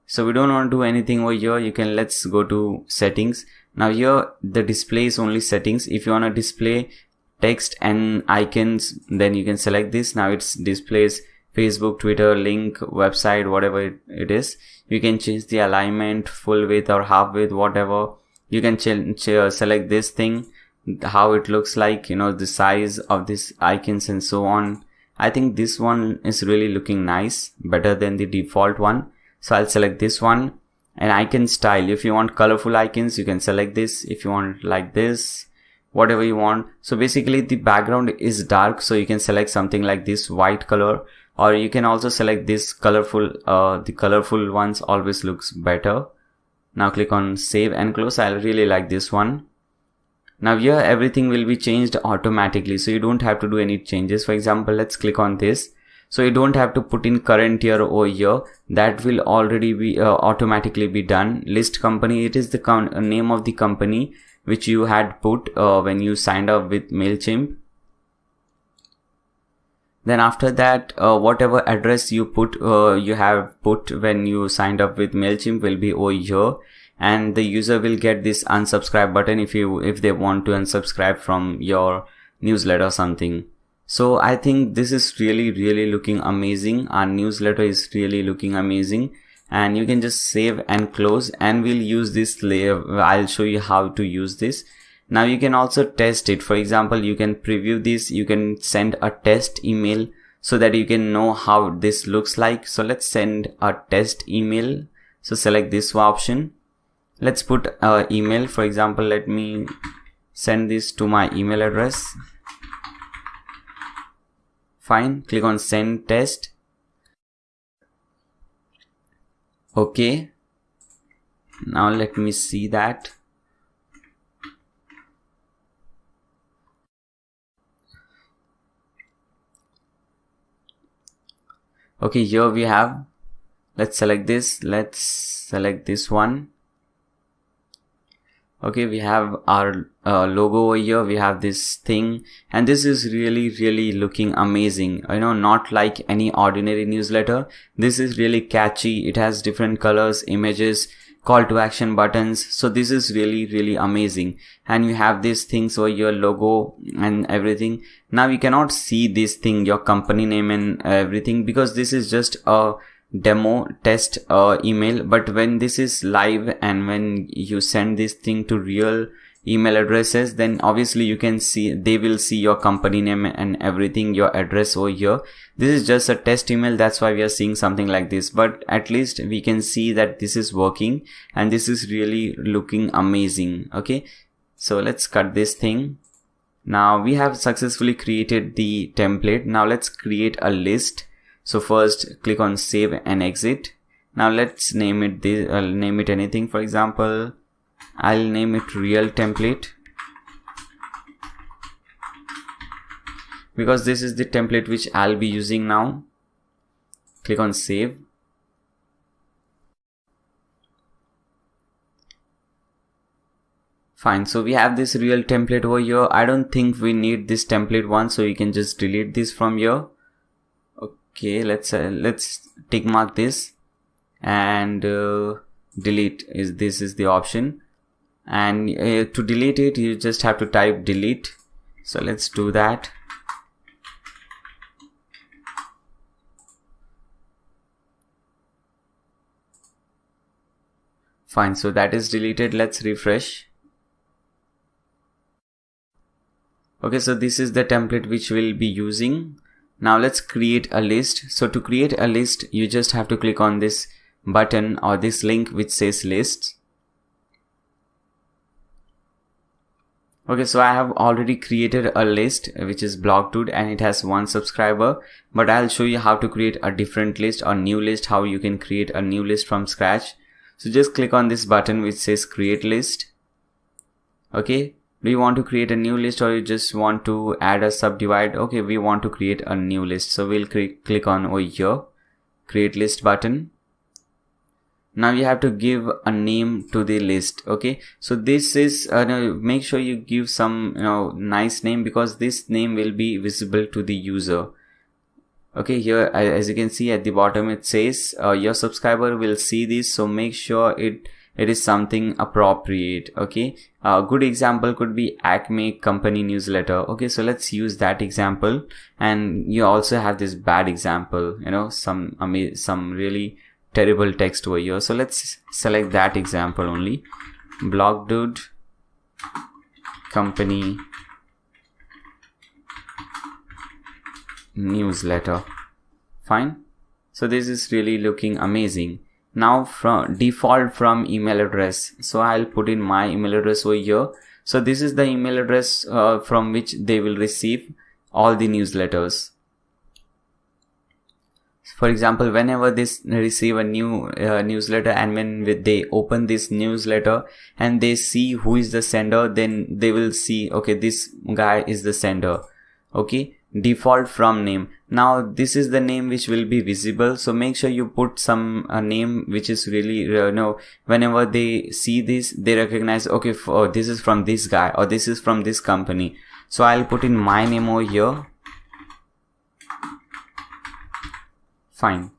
So we don't want to do anything over here. Let's go to settings. Now here the display is only settings. If you want to display text and icons, then you can select this. Now it displays Facebook, Twitter, link, website, whatever it is. You can change the alignment, full width or half width, whatever. You can select this thing. how it looks like, you know, the size of this icons and so on. I think this one is really looking nice, better than the default one. So I'll select this one. And icon style, if you want colorful icons, you can select this. If you want like this, whatever you want. So basically the background is dark, so you can select something like this white color, or you can also select this colorful. The colorful ones always looks better. Now click on save and close. I really like this one. Now here everything will be changed automatically, so you don't have to do any changes. For example, let's click on this. So you don't have to put in current year over here. That will already be automatically be done. List company, it is the name of the company which you had put when you signed up with MailChimp. Then after that, whatever address you have put when you signed up with MailChimp will be over here, and the user will get this unsubscribe button if they want to unsubscribe from your newsletter or something. So I think this is really looking amazing. Our newsletter is really looking amazing, and you can just save and close, and we'll use this layer. I'll show you how to use this. Now you can also test it. For example, you can preview this, you can send a test email so that you can know how this looks like. So let's send a test email. So select this option. Let's put an email. For example, let me send this to my email address. Fine, click on send test. Okay. Now let me see that. Okay, here we have, let's select this, let's select this one. Okay, we have our logo over here, we have this thing, and this is really looking amazing. You know, not like any ordinary newsletter. This is really catchy. It has different colors, images, call to action buttons. So this is really amazing. And you have these things over your logo and everything. Now you cannot see this thing, your company name and everything, because this is just a demo test email. But when this is live and when you send this thing to real email addresses, then obviously you can see, they will see your company name and everything, your address over here. This is just a test email, that's why we are seeing something like this, but at least we can see that this is working and this is really looking amazing. Okay, so let's cut this thing. Now we have successfully created the template. Now let's create a list. So first click on save and exit. Now let's name it this, I'll name it anything. For example, I'll name it real template, because this is the template which I'll be using now. Click on save. Fine, so we have this real template over here. I don't think we need this template one, so you can just delete this from here. Okay, let's tick mark this and delete. This is the option, and to delete it you just have to type delete. So let's do that. Fine, so that is deleted. Let's refresh. Okay, so this is the template which we'll be using. Now let's create a list. So to create a list, you just have to click on this button or this link which says lists. Okay, so I have already created a list which is Blogdude and it has 1 subscriber, but I'll show you how to create a different list or new list, how you can create a new list from scratch. So just click on this button which says create list. Okay, do you want to create a new list or you just want to add a subdivide? Okay, we want to create a new list, so we'll click on over here, create list button. Now you have to give a name to the list. Okay, so this is make sure you give some nice name, because this name will be visible to the user. Okay, here as you can see at the bottom it says your subscriber will see this, so make sure it is something appropriate. Okay, a good example could be Acme company newsletter. Okay, so let's use that example, and you also have this bad example, some really terrible text over here. So let's select that example only. Blogdude company newsletter. Fine. So this is really looking amazing. Now from default from email address, so I'll put in my email address over here. So this is the email address from which they will receive all the newsletters. For example, whenever they receive a new newsletter, and when they open this newsletter and they see who is the sender, then they will see, okay, this guy is the sender. Okay, default from name. Now this is the name which will be visible, so make sure you put some name which is really whenever they see this, they recognize, okay, this is from this guy or this is from this company. So I'll put in my name over here. Fine.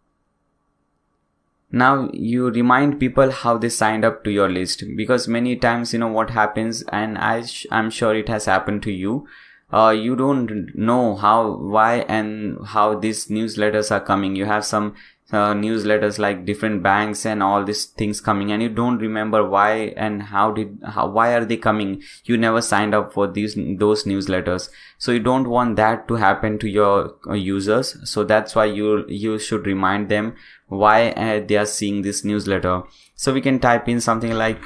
Now you remind people how they signed up to your list, because many times what happens, and I'm sure it has happened to you. You don't know why and how these newsletters are coming. You have some newsletters like different banks and all these things coming, and you don't remember why and why are they coming. You never signed up for those newsletters, so you don't want that to happen to your users. So that's why you should remind them why they are seeing this newsletter. So we can type in something like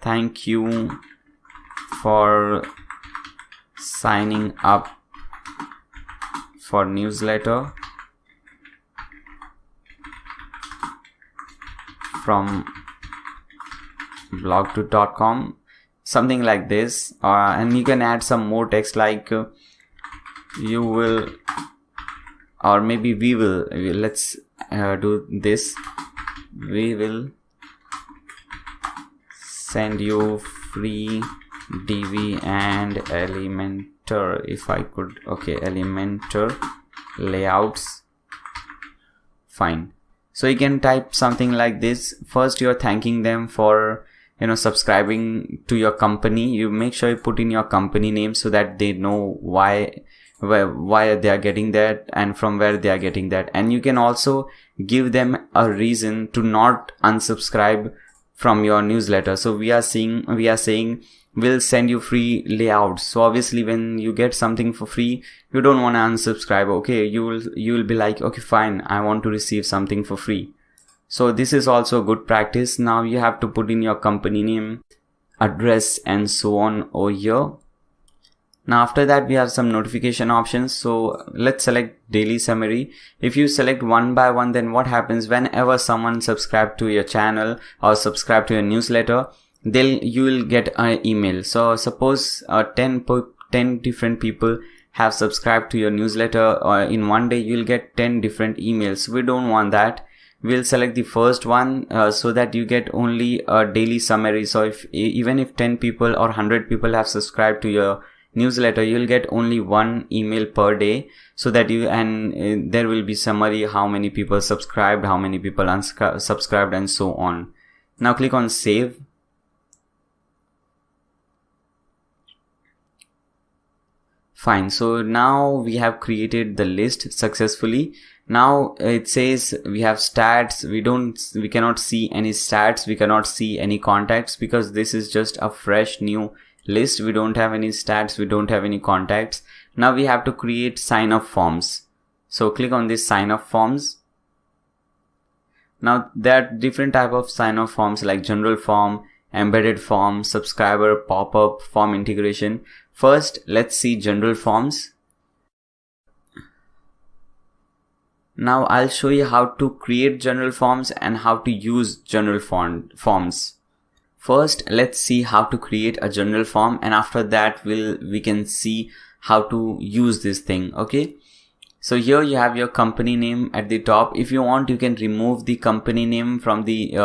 thank you for signing up for newsletter from blogto.com, something like this, and you can add some more text like you will, or maybe we will, let's do this, we will send you free DV and Elementor, if I could, okay, Elementor layouts. Fine. So you can type something like this. First you're thanking them for subscribing to your company. You make sure you put in your company name so that they know why they are getting that and from where they are getting that. And you can also give them a reason to not unsubscribe from your newsletter. So we are saying we'll send you free layouts. So obviously when you get something for free, you don't want to unsubscribe. Okay, you will be like, okay, fine, I want to receive something for free. So this is also a good practice. Now you have to put in your company name, address, and so on over here. Now after that we have some notification options. So let's select daily summary. If you select one by one, then what happens whenever someone subscribe to your channel or subscribe to your newsletter, you will get an email. So suppose 10 different people have subscribed to your newsletter, or in one day you'll get 10 different emails. We don't want that. We'll select the first one so that you get only a daily summary. So even if 10 people or 100 people have subscribed to your newsletter, you'll get only one email per day, so that there will be summary, how many people subscribed, how many people unsubscribed, and so on. Now click on save. Fine. So now we have created the list successfully. Now it says we have stats. We cannot see any stats. We cannot see any contacts, because this is just a fresh new list. We don't have any stats. We don't have any contacts. Now we have to create sign up forms. So click on this sign up forms. Now there are different type of sign up forms like general form, embedded form, subscriber, pop-up, form integration. First, let's see general forms. Now I'll show you how to create general forms and how to use general forms. First, let's see how to create a general form, and after that we can see how to use this thing. Okay. So here you have your company name at the top. If you want, you can remove the company name from the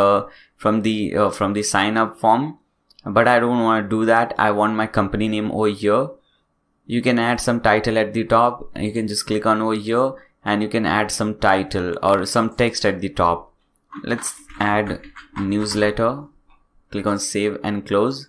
sign up form, but I don't want to do that. I want my company name over here. You can add some title at the top. You can just click on over here and you can add some title or some text at the top. Let's add newsletter. Click on save and close.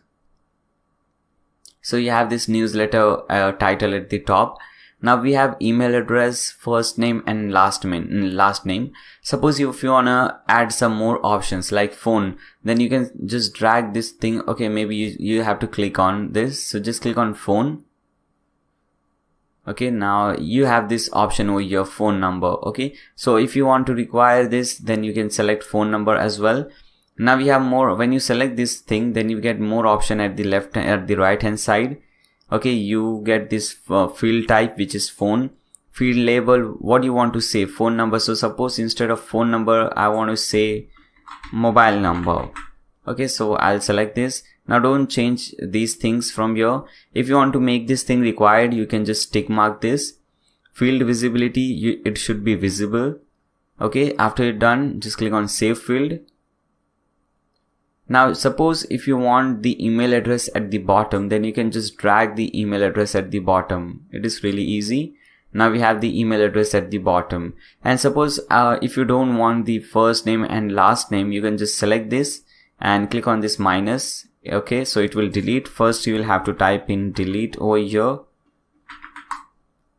So you have this newsletter title at the top. Now we have email address, first name and last name. Suppose if you wanna add some more options like phone, then you can just drag this thing. Okay, maybe you have to click on this. So just click on phone. Okay, now you have this option over your phone number. Okay, so if you want to require this, then you can select phone number as well. Now we have more. When you select this thing, then you get more option at the right hand side. Okay, you get this field type, which is phone. Field label, what you want to say, phone number. So suppose instead of phone number, I want to say mobile number. Okay, so I'll select this. Now don't change these things from here. If you want to make this thing required, you can just tick mark this. Field visibility, it should be visible. Okay, after you're done, just click on save field. Now suppose if you want the email address at the bottom, then you can just drag the email address at the bottom. It is really easy. Now we have the email address at the bottom. And suppose if you don't want the first name and last name, you can just select this and click on this minus. Okay, so it will delete. First you will have to type in delete over here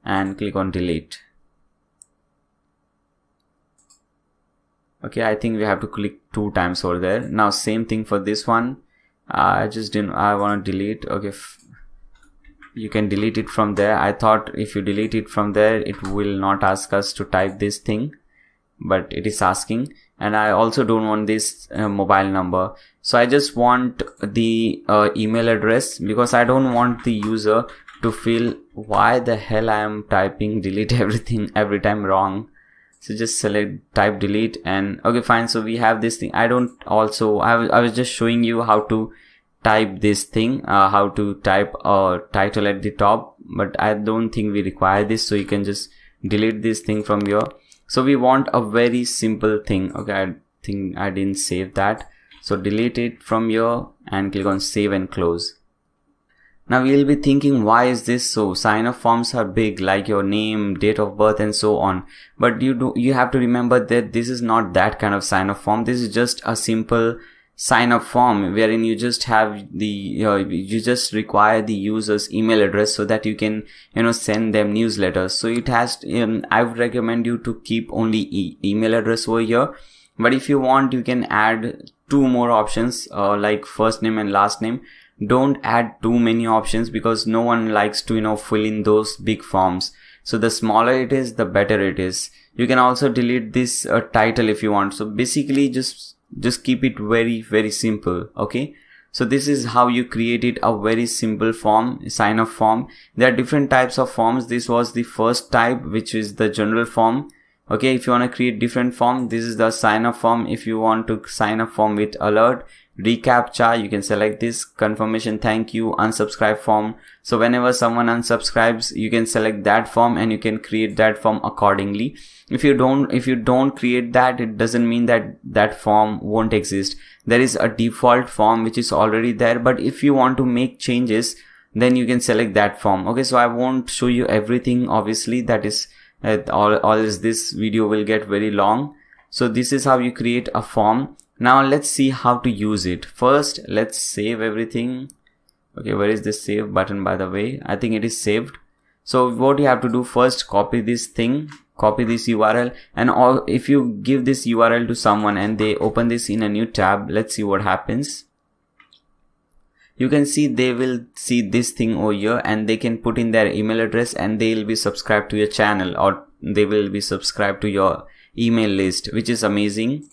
and click on delete. Okay, I think we have to click 2 times over there. Now same thing for this one. I want to delete. Okay, you can delete it from there. I thought if you delete it from there, it will not ask us to type this thing, but it is asking. And I also don't want this mobile number. So I just want the email address, because I don't want the user to feel why the hell I am typing delete everything every time wrong. So just select type delete and okay, fine. So we have this thing. I was just showing you how to type this thing, how to type a title at the top, but I don't think we require this. So you can just delete this thing from here. So we want a very simple thing. Okay, I think I didn't save that. So delete it from here and click on save and close. Now we'll be thinking, why is this so? Sign up forms are big, like your name, date of birth and so on. But you have to remember that this is not that kind of sign up form. This is just a simple sign up form wherein you just have the you just require the user's email address so that you can send them newsletters. So it has I would recommend you to keep only email address over here. But if you want, you can add 2 more options like first name and last name. Don't add too many options, because no one likes to fill in those big forms. So the smaller it is, the better it is. You can also delete this title if you want. So basically just keep it very, very simple. Okay, so this is how you created a very simple form, sign up form. There are different types of forms. This was the first type, which is the general form. Okay, if you want to create different form, this is the sign up form. If you want to sign up form with alert, reCAPTCHA, you can select this, confirmation, thank you, unsubscribe form. So whenever someone unsubscribes, you can select that form and you can create that form accordingly. If you don't create that, it doesn't mean that that form won't exist. There is a default form which is already there, but if you want to make changes, then you can select that form. Okay, so I won't show you everything, obviously. That is this video will get very long. So this is how you create a form. Now let's see how to use it. First, let's save everything. Okay, where is this save button, by the way? I think it is saved. So what you have to do first, copy this thing, copy this URL, and if you give this URL to someone and they open this in a new tab, let's see what happens. You can see they will see this thing over here and they can put in their email address and they will be subscribed to your channel, or they will be subscribed to your email list, which is amazing.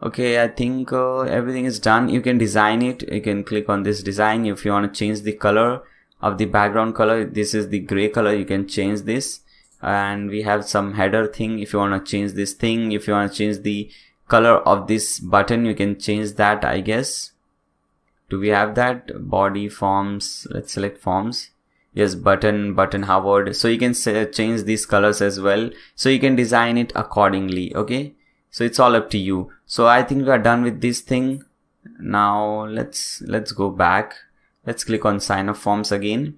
Okay, I think everything is done. You can design it. You can click on this design. If you want to change the color of the background color, this is the gray color, you can change this. And we have some header thing. If you want to change this thing, if you want to change the color of this button, you can change that, I guess. Do we have that? Body, forms, let's select forms. Yes, button, hovered. So you can change these colors as well. So you can design it accordingly. Okay, so it's all up to you. So I think we are done with this thing. Now let's go back. Let's click on sign up forms again.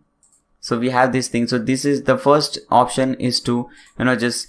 So we have this thing. So this is the first option, is to just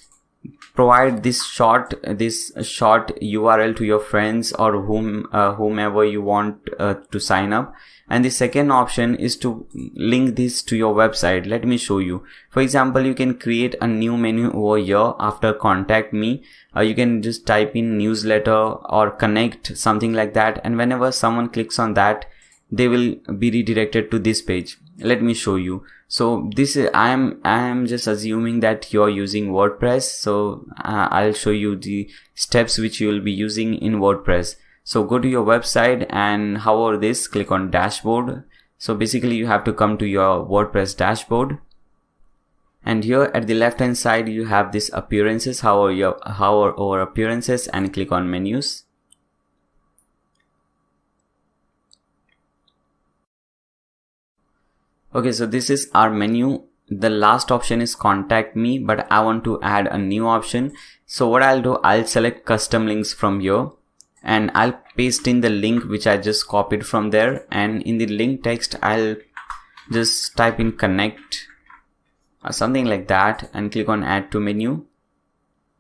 provide this short URL to your friends or whomever you want to sign up. And the second option is to link this to your website. Let me show you. For example, you can create a new menu over here after contact me. You can just type in newsletter or connect, something like that, and whenever someone clicks on that, they will be redirected to this page. Let me show you. So this is, I am just assuming that you're using WordPress, so I'll show you the steps which you will be using in WordPress. So go to your website and hover this, click on dashboard. So basically you have to come to your WordPress dashboard, and here at the left hand side you have this appearances. Hover over appearances and click on menus. Okay, so this is our menu. The last option is contact me, but I want to add a new option. So what I'll do, I'll select custom links from here and I'll paste in the link which I just copied from there, and in the link text I'll just type in connect or something like that and click on add to menu.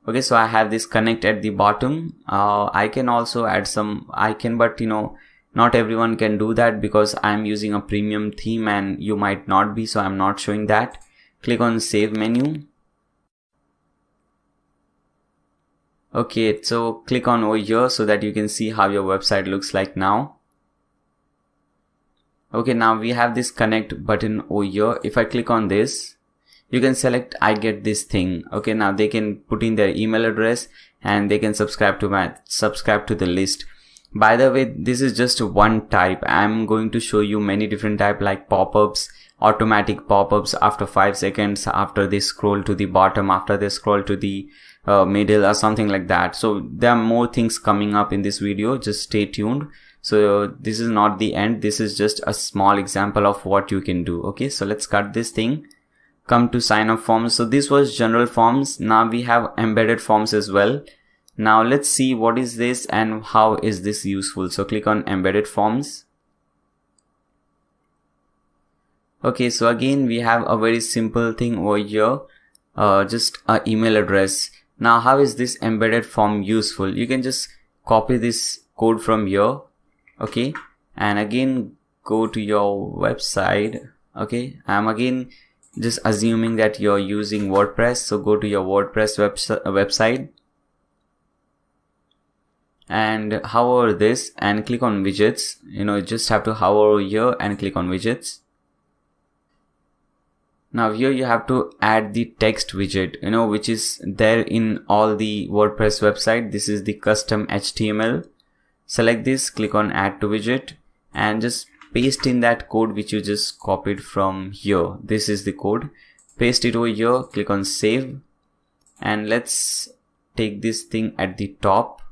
Okay, so I have this connect at the bottom. I can also add some, but you know, not everyone can do that because I'm using a premium theme and you might not be, so I'm not showing that. Click on save menu. Okay, so click on over here so that you can see how your website looks like now. Okay, now we have this connect button over here. If I click on this, you can select I get this thing. Okay, now they can put in their email address and they can subscribe to the list. By the way, this is just one type. I'm going to show you many different type, like pop-ups, automatic pop-ups after 5 seconds, after they scroll to the bottom, after they scroll to the middle or something like that. So there are more things coming up in this video, just stay tuned. So this is not the end, this is just a small example of what you can do. Okay, so let's cut this thing, come to sign up forms. So this was general forms. Now we have embedded forms as well. Now let's see what is this and how is this useful. So click on embedded forms. Okay, so again we have a very simple thing over here, just an email address. Now how is this embedded form useful? You can just copy this code from here, okay, and again go to your website. Okay, I'm again just assuming that you're using WordPress, so go to your WordPress website and hover this and click on widgets. You know, you just have to hover here and click on widgets. Now here you have to add the text widget, you know, which is there in all the WordPress website. This is the custom HTML. Select this, click on add to widget and just paste in that code which you just copied from here. This is the code. Paste it over here, click on save, and let's take this thing at the top.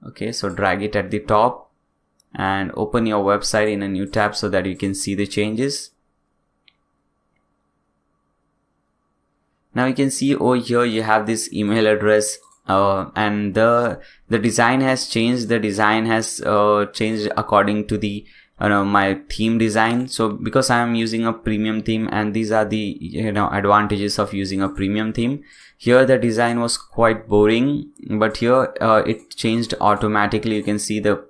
Okay, so drag it at the top and open your website in a new tab so that you can see the changes. Now you can see over here you have this email address and the design has changed. The design has changed according to the my theme design. So because I am using a premium theme, and these are the advantages of using a premium theme. Here the design was quite boring, but here it changed automatically. You can see the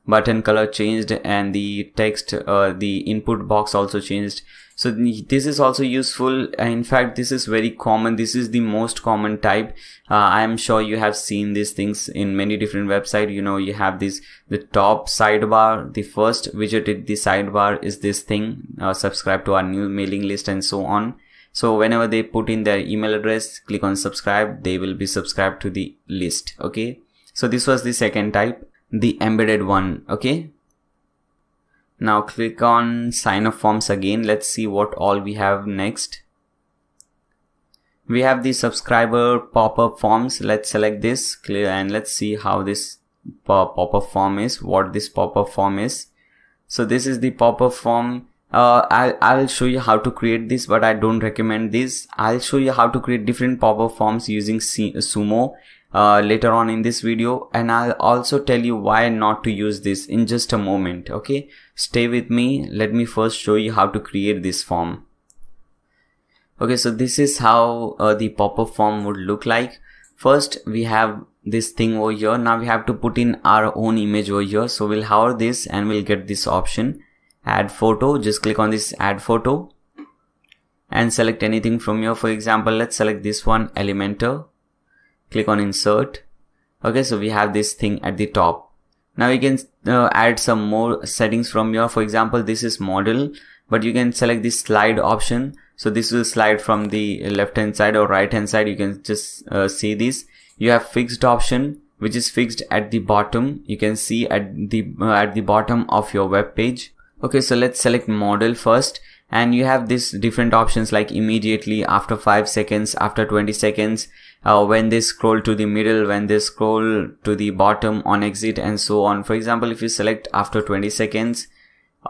button color changed and the text, the input box also changed. So this is also useful. In fact, this is very common. This is the most common type. I am sure you have seen these things in many different websites. You know, you have this, the top sidebar, the first widget in the sidebar is this thing, subscribe to our new mailing list and so on. So whenever they put in their email address, click on subscribe, they will be subscribed to the list. Okay. So this was the second type, the embedded one. Okay. Now click on sign up forms again. Let's see what all we have next. We have the subscriber pop-up forms. Let's select this, clear, and let's see how this pop-up form is, what this pop-up form is. So this is the pop-up form. I'll show you how to create this, but I don't recommend this. I'll show you how to create different pop-up forms using Sumo later on in this video, and I'll also tell you why not to use this in just a moment. Okay, stay with me. Let me first show you how to create this form. Okay, so this is how the pop-up form would look like. First we have this thing over here. Now we have to put in our own image over here. So we'll hover this and we'll get this option, add photo. Just click on this add photo and select anything from here. For example, let's select this one, Elementor. Click on insert. Okay, so we have this thing at the top. Now you can add some more settings from here. For example, this is model, but you can select this slide option. So this will slide from the left hand side or right hand side. You can just see this. You have fixed option, which is fixed at the bottom. You can see at the bottom of your web page. Okay, so let's select model first. And you have this different options like immediately, after 5 seconds, after 20 seconds, when they scroll to the middle, when they scroll to the bottom, on exit, and so on. For example, if you select after 20 seconds,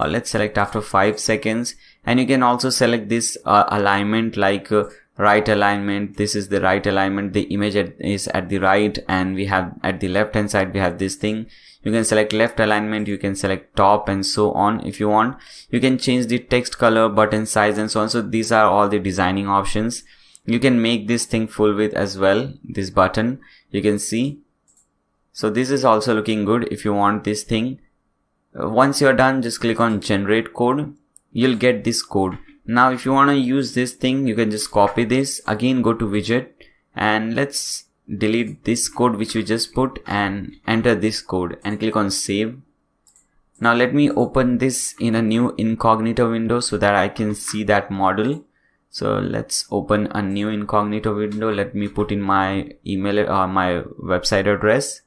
let's select after 5 seconds, and you can also select this alignment like right alignment. This is the right alignment. The image is at the right, and we have at the left hand side, we have this thing. You can select left alignment, you can select top, and so on. If you want, you can change the text color, button size, and so on. So these are all the designing options. You can make this thing full width as well, this button, you can see. So this is also looking good. If you want this thing, once you're done, just click on generate code. You'll get this code. Now if you want to use this thing, you can just copy this, again go to widget, and let's delete this code which we just put and enter this code and click on save. Now let me open this in a new incognito window so that I can see that model. So let's open a new incognito window. Let me put in my email or my website address.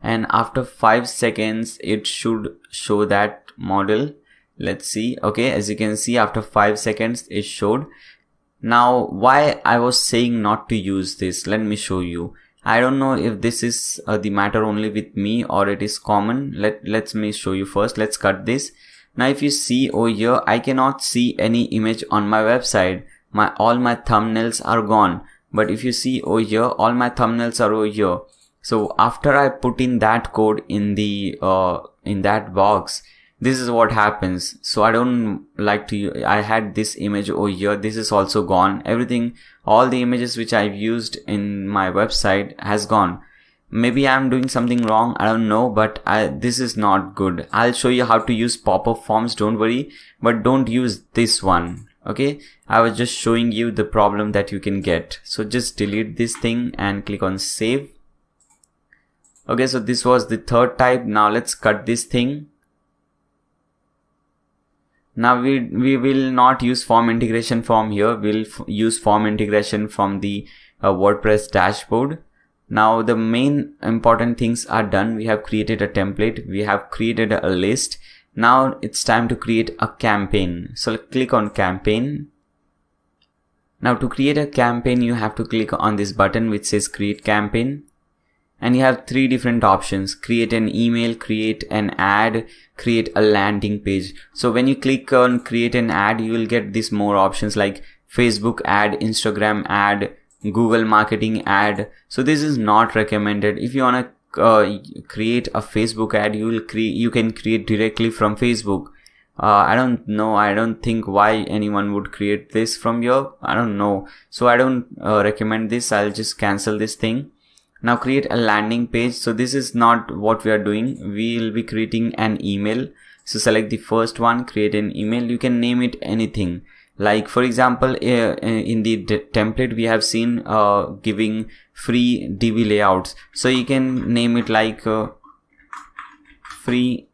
And after 5 seconds, it should show that model. Let's see. Okay, as you can see, after 5 seconds, it showed. Now, why I was saying not to use this, let me show you. I don't know if this is the matter only with me or it is common. Let me show you first. Let's cut this. Now, if you see over here, I cannot see any image on my website. All my thumbnails are gone. But if you see over here, all my thumbnails are over here. So after I put in that code in the in that box, this is what happens. So I don't like to, I had this image over here. This is also gone. Everything, all the images which I've used in my website has gone. Maybe I'm doing something wrong. I don't know, but this is not good. I'll show you how to use pop-up forms. Don't worry, but don't use this one. Okay. I was just showing you the problem that you can get. So just delete this thing and click on save. Okay. So this was the third type. Now let's cut this thing. Now we will not use form integration from here. We'll use form integration from the WordPress dashboard. Now the main important things are done. We have created a template. We have created a list. Now it's time to create a campaign. So click on campaign. Now to create a campaign, you have to click on this button which says create campaign. And you have 3 different options: create an email, create an ad, create a landing page. So when you click on create an ad, you will get these more options like Facebook ad, Instagram ad, Google marketing ad. So this is not recommended. If you want to create a Facebook ad, you can create directly from Facebook. I don't know. I don't think why anyone would create this from here. I don't know. So I don't recommend this. I'll just cancel this thing. Now create a landing page. So this is not what we are doing. We will be creating an email. So select the first one, create an email. You can name it anything. Like for example, in the template we have seen giving free DV layouts. So you can name it like free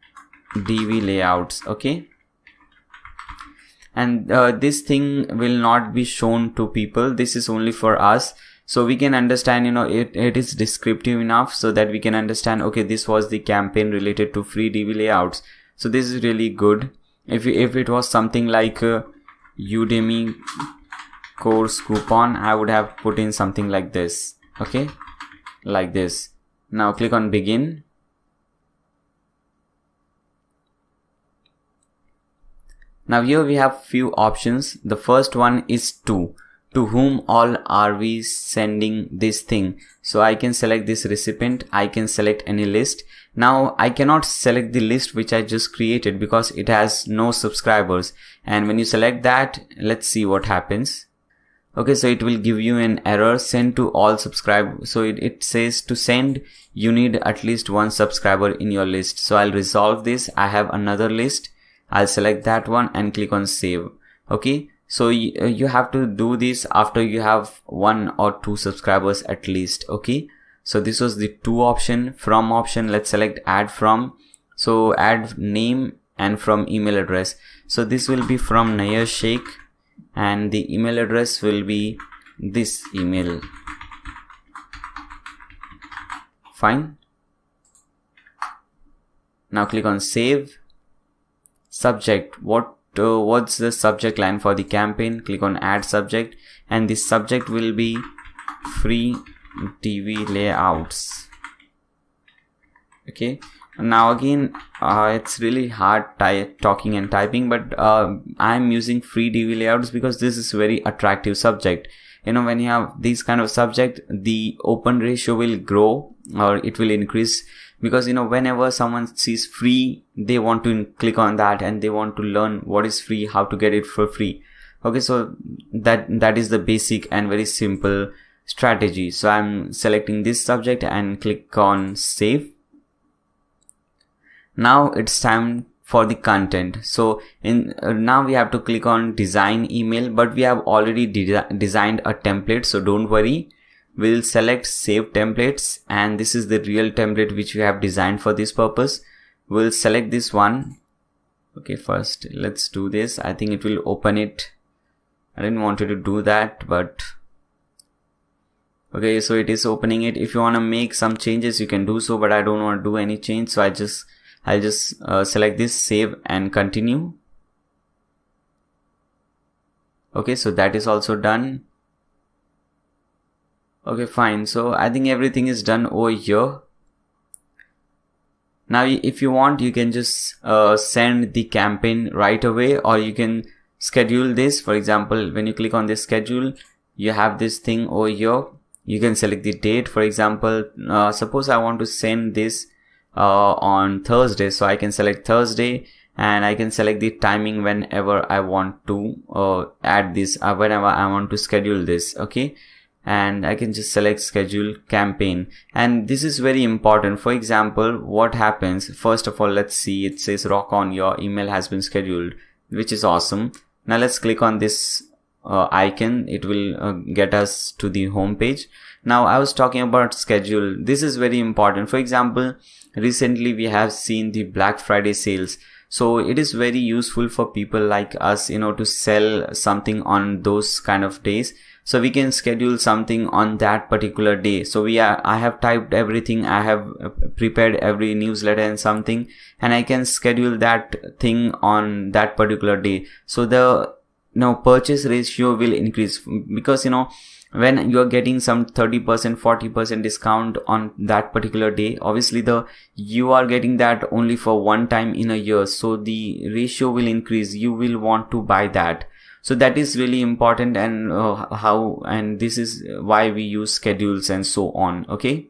DV layouts. Okay. And this thing will not be shown to people. This is only for us. So we can understand, it is descriptive enough so that we can understand, okay, this was the campaign related to free DV layouts. So this is really good. If it was something like Udemy course coupon, I would have put in something like this. Okay, like this. Now click on begin. Now here we have few options. The first one is to whom all are we sending this thing. So I can select this recipient. I can select any list. Now I cannot select the list which I just created because it has no subscribers. And when you select that, let's see what happens. Okay, so it will give you an error, send to all subscribe. So it says to send, you need at least one subscriber in your list. So I'll resolve this. I have another list. I'll select that one and click on save. Okay, so you have to do this after you have 1 or 2 subscribers at least. Okay, so this was the 2 option. From option, let's select add from. So add name and from email address. So this will be from Laziest, and the email address will be this email. Fine. Now click on save. Subject, what's the subject line for the campaign? Click on add subject, and this subject will be free TV layouts. Okay, now again it's really hard talking and typing, but I'm using free TV layouts because this is very attractive subject. You know, when you have these kind of subject, the open ratio will grow or it will increase, because you know, whenever someone sees free, they want to click on that and they want to learn what is free, how to get it for free. Okay, so that is the basic and very simple strategy. So I'm selecting this subject and click on save. Now it's time for the content. So now we have to click on design email, but we have already designed a template, so don't worry. We'll select save templates, and this is the real template which we have designed for this purpose. We'll select this one. Okay, first let's do this. I think it will open it. I didn't want it to do that, but okay, so it is opening it. If you want to make some changes, you can do so, but I don't want to do any change, so I'll just select this, save and continue. Okay, so that is also done. Okay, fine. So I think everything is done over here. Now if you want, you can just send the campaign right away, or you can schedule this. For example, when you click on this schedule, you have this thing over here. You can select the date. For example, suppose I want to send this on Thursday, so I can select Thursday, and I can select the timing whenever I want to add this, whenever I want to schedule this. Okay, and I can just select schedule campaign, and this is very important. For example, what happens, first of all, let's see, it says rock on, your email has been scheduled, which is awesome. Now let's click on this icon. It will get us to the home page. Now I was talking about schedule. This is very important. For example, recently we have seen the Black Friday sales, so it is very useful for people like us, you know, to sell something on those kind of days. So we can schedule something on that particular day. So I have typed everything, I have prepared every newsletter and something, and I can schedule that thing on that particular day. So the purchase ratio will increase, because when you are getting some 30%, 40% discount on that particular day, obviously you are getting that only for one time in a year, so the ratio will increase. You will want to buy that. So that is really important, and this is why we use schedules and so on. Okay,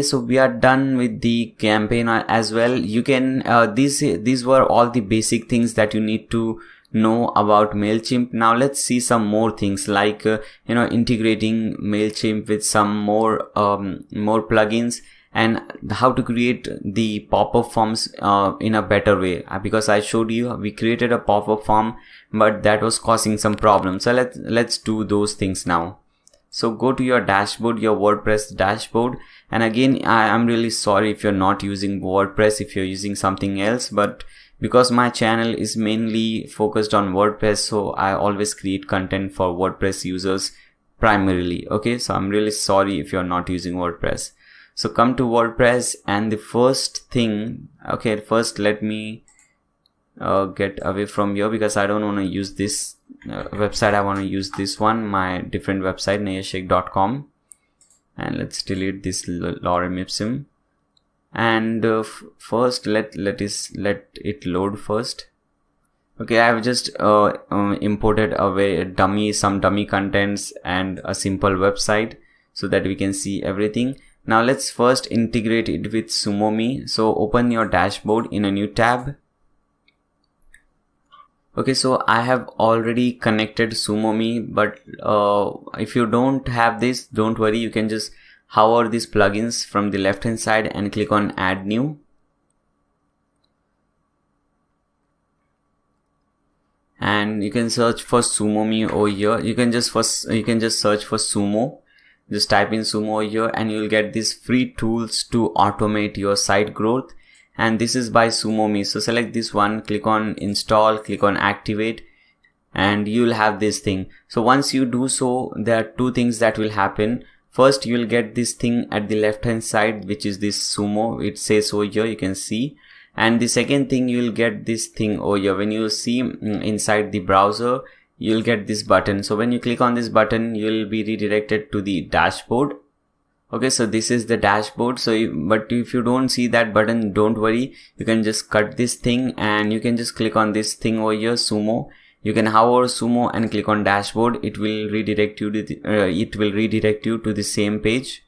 so we are done with the campaign as well. You can these were all the basic things that you need to know about MailChimp. Now let's see some more things, like integrating MailChimp with some more plugins, and how to create the pop-up forms in a better way, because I showed you we created a pop-up form, but that was causing some problems. So let's do those things now. So go to your dashboard, your WordPress dashboard, and again I'm really sorry if you're not using WordPress, if you're using something else, but because my channel is mainly focused on WordPress, so I always create content for WordPress users primarily. Okay, so I'm really sorry if you're not using WordPress. So come to WordPress, and the first thing, okay, first let me get away from here, because I don't want to use this website. I want to use this one, my different website, laziest.com, and let's delete this lorem ipsum. And first let it load first. Okay, I have just imported some dummy contents and a simple website so that we can see everything. Now let's first integrate it with Sumomi. So open your dashboard in a new tab. Okay, so I have already connected SumoMe, but if you don't have this, don't worry, you can just hover these plugins from the left hand side and click on add new. And you can search for SumoMe over here. You can just search for Sumo. Just type in Sumo over here and you'll get these free tools to automate your site growth. And this is by SumoMe. So select this one, click on install, click on activate, and you'll have this thing. So once you do so, there are two things that will happen. First, you'll get this thing at the left hand side, which is this Sumo. It says over here, you can see. And the second thing, you'll get this thing over here. When you see inside the browser, you'll get this button. So when you click on this button, you'll be redirected to the dashboard. Okay, so this is the dashboard. But if you don't see that button, don't worry. You can just cut this thing and you can just click on this thing over here, Sumo. You can hover Sumo and click on dashboard. It will redirect you to the same page.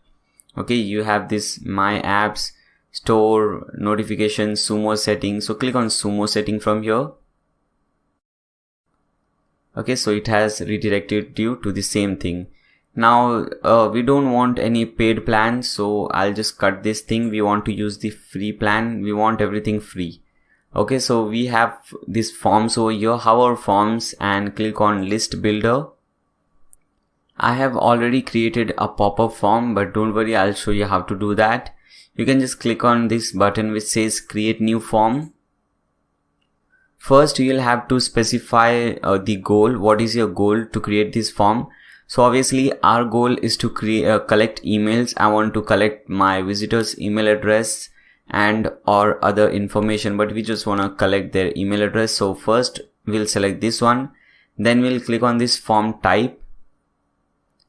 Okay, you have this my apps, store, notifications, Sumo settings. So click on Sumo setting from here. Okay, so it has redirected you to the same thing. Now we don't want any paid plan, so I'll just cut this thing. We want to use the free plan. We want everything free. Okay, so we have these forms over here. Hover forms and click on list builder. I have already created a pop-up form, but don't worry, I'll show you how to do that. You can just click on this button which says create new form. First, you'll have to specify the goal. What is your goal to create this form? So obviously our goal is to collect emails. I want to collect my visitors' email address and or other information, but we just want to collect their email address. So first we'll select this one. Then we'll click on this form type.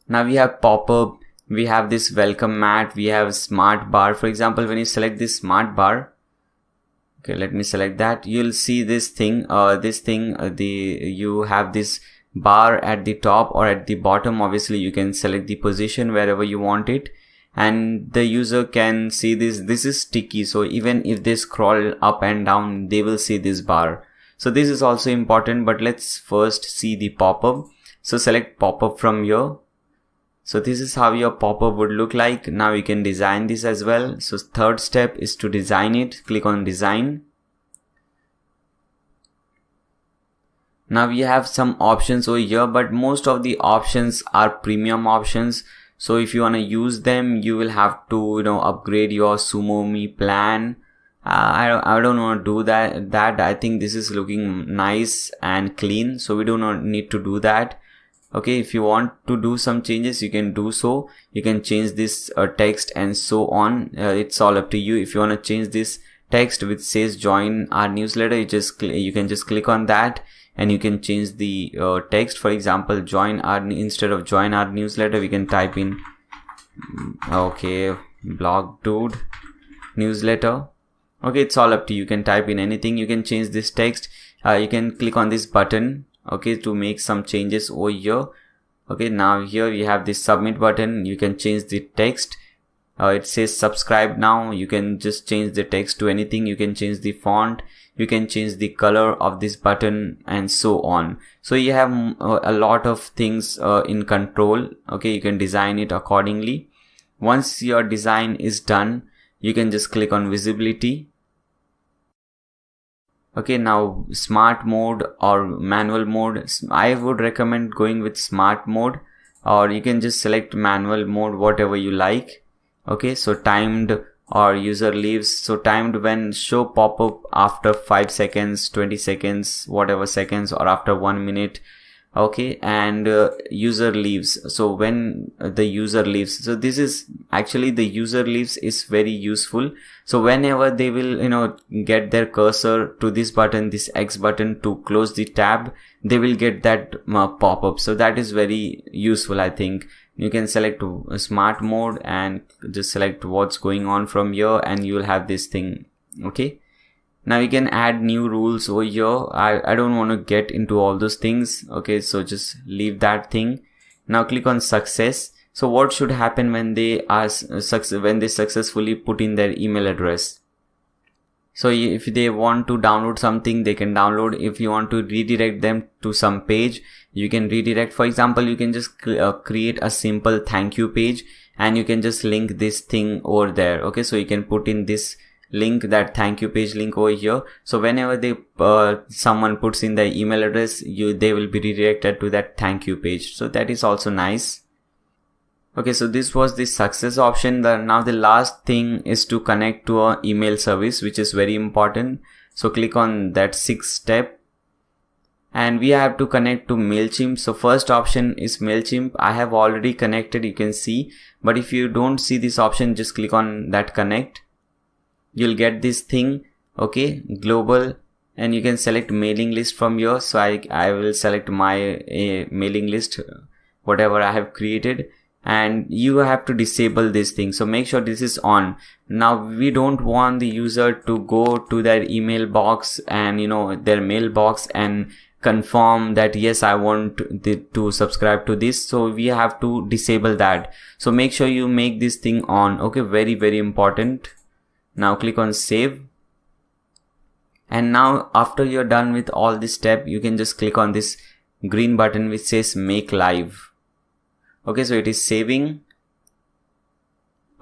Now we have pop-up, we have this welcome mat, we have smart bar. For example, when you select this smart bar, okay, let me select that. You'll see this thing, you have this bar at the top or at the bottom. Obviously you can select the position wherever you want it, and the user can see this. This is sticky, so even if they scroll up and down, they will see this bar. So this is also important, but let's first see the pop-up. So select pop-up from here. So this is how your pop-up would look like. Now you can design this as well. So third step is to design it. Click on design. Now we have some options over here, but most of the options are premium options. So if you want to use them, you will have to, upgrade your SumoMe plan. I don't want to do that. I think this is looking nice and clean, so we do not need to do that. Okay, if you want to do some changes, you can do so. You can change this text and so on. It's all up to you. If you want to change this text which says join our newsletter, you can just click on that and you can change the text. For example, instead of join our newsletter, we can type in blog dude newsletter. Okay, it's all up to you. You can type in anything. You can change this text. You can click on this button, okay, to make some changes over here. Okay, now here we have this submit button. You can change the text. It says subscribe now. You can just change the text to anything. You can change the font. You can change the color of this button and so on. So you have a lot of things in control. Okay, you can design it accordingly. Once your design is done, you can just click on visibility. Okay, now smart mode or manual mode. I would recommend going with smart mode, or you can just select manual mode, whatever you like. Okay, so timed or user leaves. So timed when show pop-up after 5 seconds, 20 seconds, whatever seconds, or after 1 minute. Okay, and user leaves. So when the user leaves, so this is actually the user leaves is very useful. So whenever they will, get their cursor to this button, this X button to close the tab, they will get that pop-up. So that is very useful, I think. You can select smart mode and just select what's going on from here and you will have this thing. Okay. Now you can add new rules over here. I don't want to get into all those things. Okay, so just leave that thing. Now click on success. So what should happen when they successfully put in their email address? So if they want to download something, they can download. If you want to redirect them to some page, you can redirect. For example, you can just create a simple thank you page and you can just link this thing over there. Okay, so you can put in this link, that thank you page link over here. So whenever they someone puts in their email address, they will be redirected to that thank you page. So that is also nice. Okay, so this was the success option. Now the last thing is to connect to our email service, which is very important. So click on that 6th step and we have to connect to MailChimp. So first option is MailChimp. I have already connected, you can see, but if you don't see this option, just click on that connect. You'll get this thing, okay, global, and you can select mailing list from here. So I will select my mailing list, whatever I have created. And you have to disable this thing, so make sure this is on. Now we don't want the user to go to their email box and their mailbox and confirm that yes, I want to subscribe to this. So we have to disable that. So make sure you make this thing on. Okay, very, very important. Now click on save. And now after you're done with all this step, you can just click on this green button which says make live. Okay, so it is saving.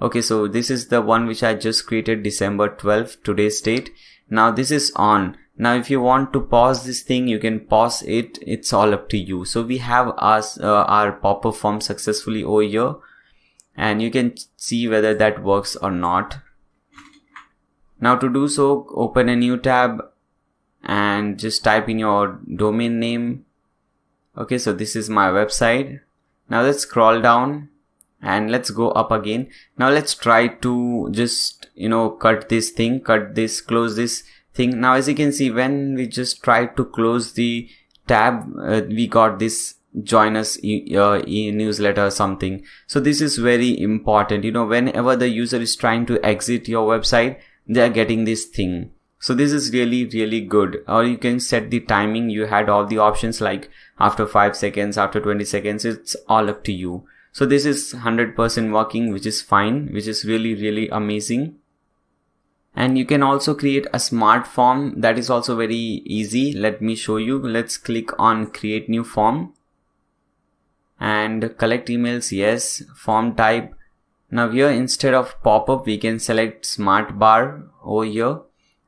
Okay, so this is the one which I just created, December 12th, today's date. Now this is on. Now if you want to pause this thing, you can pause it. It's all up to you. So we have our pop-up form successfully over here, and you can see whether that works or not. Now to do so, open a new tab and just type in your domain name. Okay, so this is my website. Now let's scroll down and let's go up again. Now let's try to just cut this thing, close this thing. Now as you can see, when we just try to close the tab, we got this join us e-newsletter or something. So this is very important. Whenever the user is trying to exit your website, they are getting this thing. So this is really, really good. Or you can set the timing. You had all the options like after 5 seconds, after 20 seconds, it's all up to you. So this is 100% working, which is fine, which is really, really amazing. And you can also create a smart form. That is also very easy. Let me show you. Let's click on create new form and collect emails. Yes, form type. Now here, instead of pop-up, we can select smart bar over here.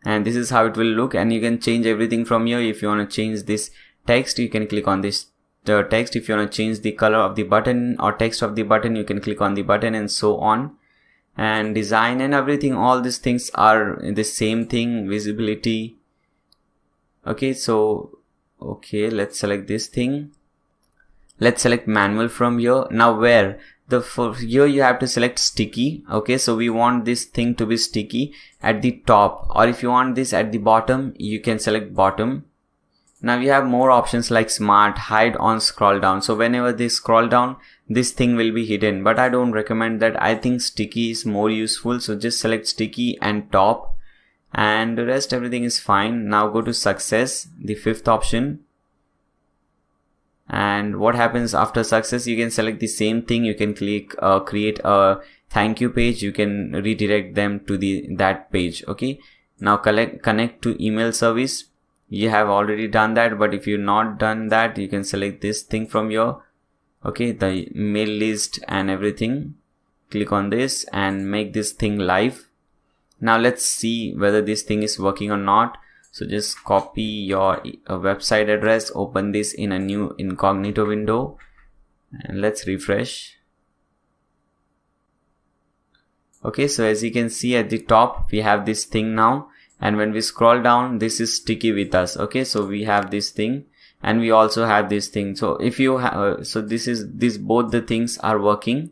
And this is how it will look, and you can change everything from here. If you want to change this text, you can click on this text. If you want to change the color of the button or text of the button, you can click on the button, and so on. And design and everything, all these things are the same thing. Visibility. Okay, so let's select this thing. Let's select manual from here. Now here you have to select sticky. Okay, so we want this thing to be sticky at the top, or if you want this at the bottom, you can select bottom. Now we have more options like smart, hide on scroll down. So whenever they scroll down, this thing will be hidden, but I don't recommend that. I think sticky is more useful. So just select sticky and top, and the rest everything is fine. Now go to success, the 5th option. And what happens after success, you can select the same thing. You can click create a thank you page. You can redirect them to that page. Okay, now connect to email service. You have already done that, but if you've not done that, you can select this thing from here. Okay, the mail list and everything. Click on this and make this thing live. Now let's see whether this thing is working or not. So just copy your website address, open this in a new incognito window, and let's refresh. Okay, so as you can see at the top, we have this thing now, and when we scroll down, this is sticky with us. Okay, so we have this thing, and we also have this thing. So if you have, both the things are working.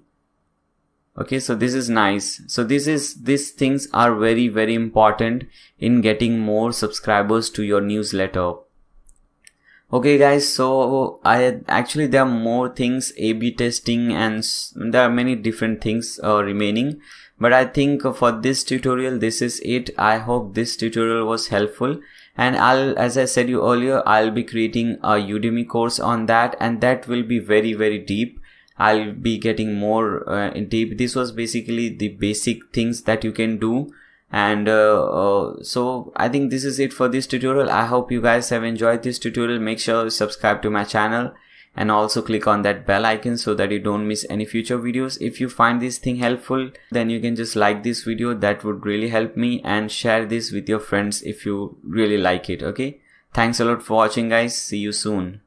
Okay, so this is nice. So these things are very, very important in getting more subscribers to your newsletter. Okay guys, so there are more things, A/B testing, and there are many different things remaining. But I think for this tutorial, this is it. I hope this tutorial was helpful. And as I said you earlier, I'll be creating a Udemy course on that, and that will be very, very deep. I'll be getting more in deep. This was basically the basic things that you can do, And so I think this is it for this tutorial. I hope you guys have enjoyed this tutorial. Make sure to subscribe to my channel and also click on that bell icon so that you don't miss any future videos. If you find this thing helpful, then you can just like this video. That would really help me, and share this with your friends if you really like it. Okay, thanks a lot for watching, guys. See you soon.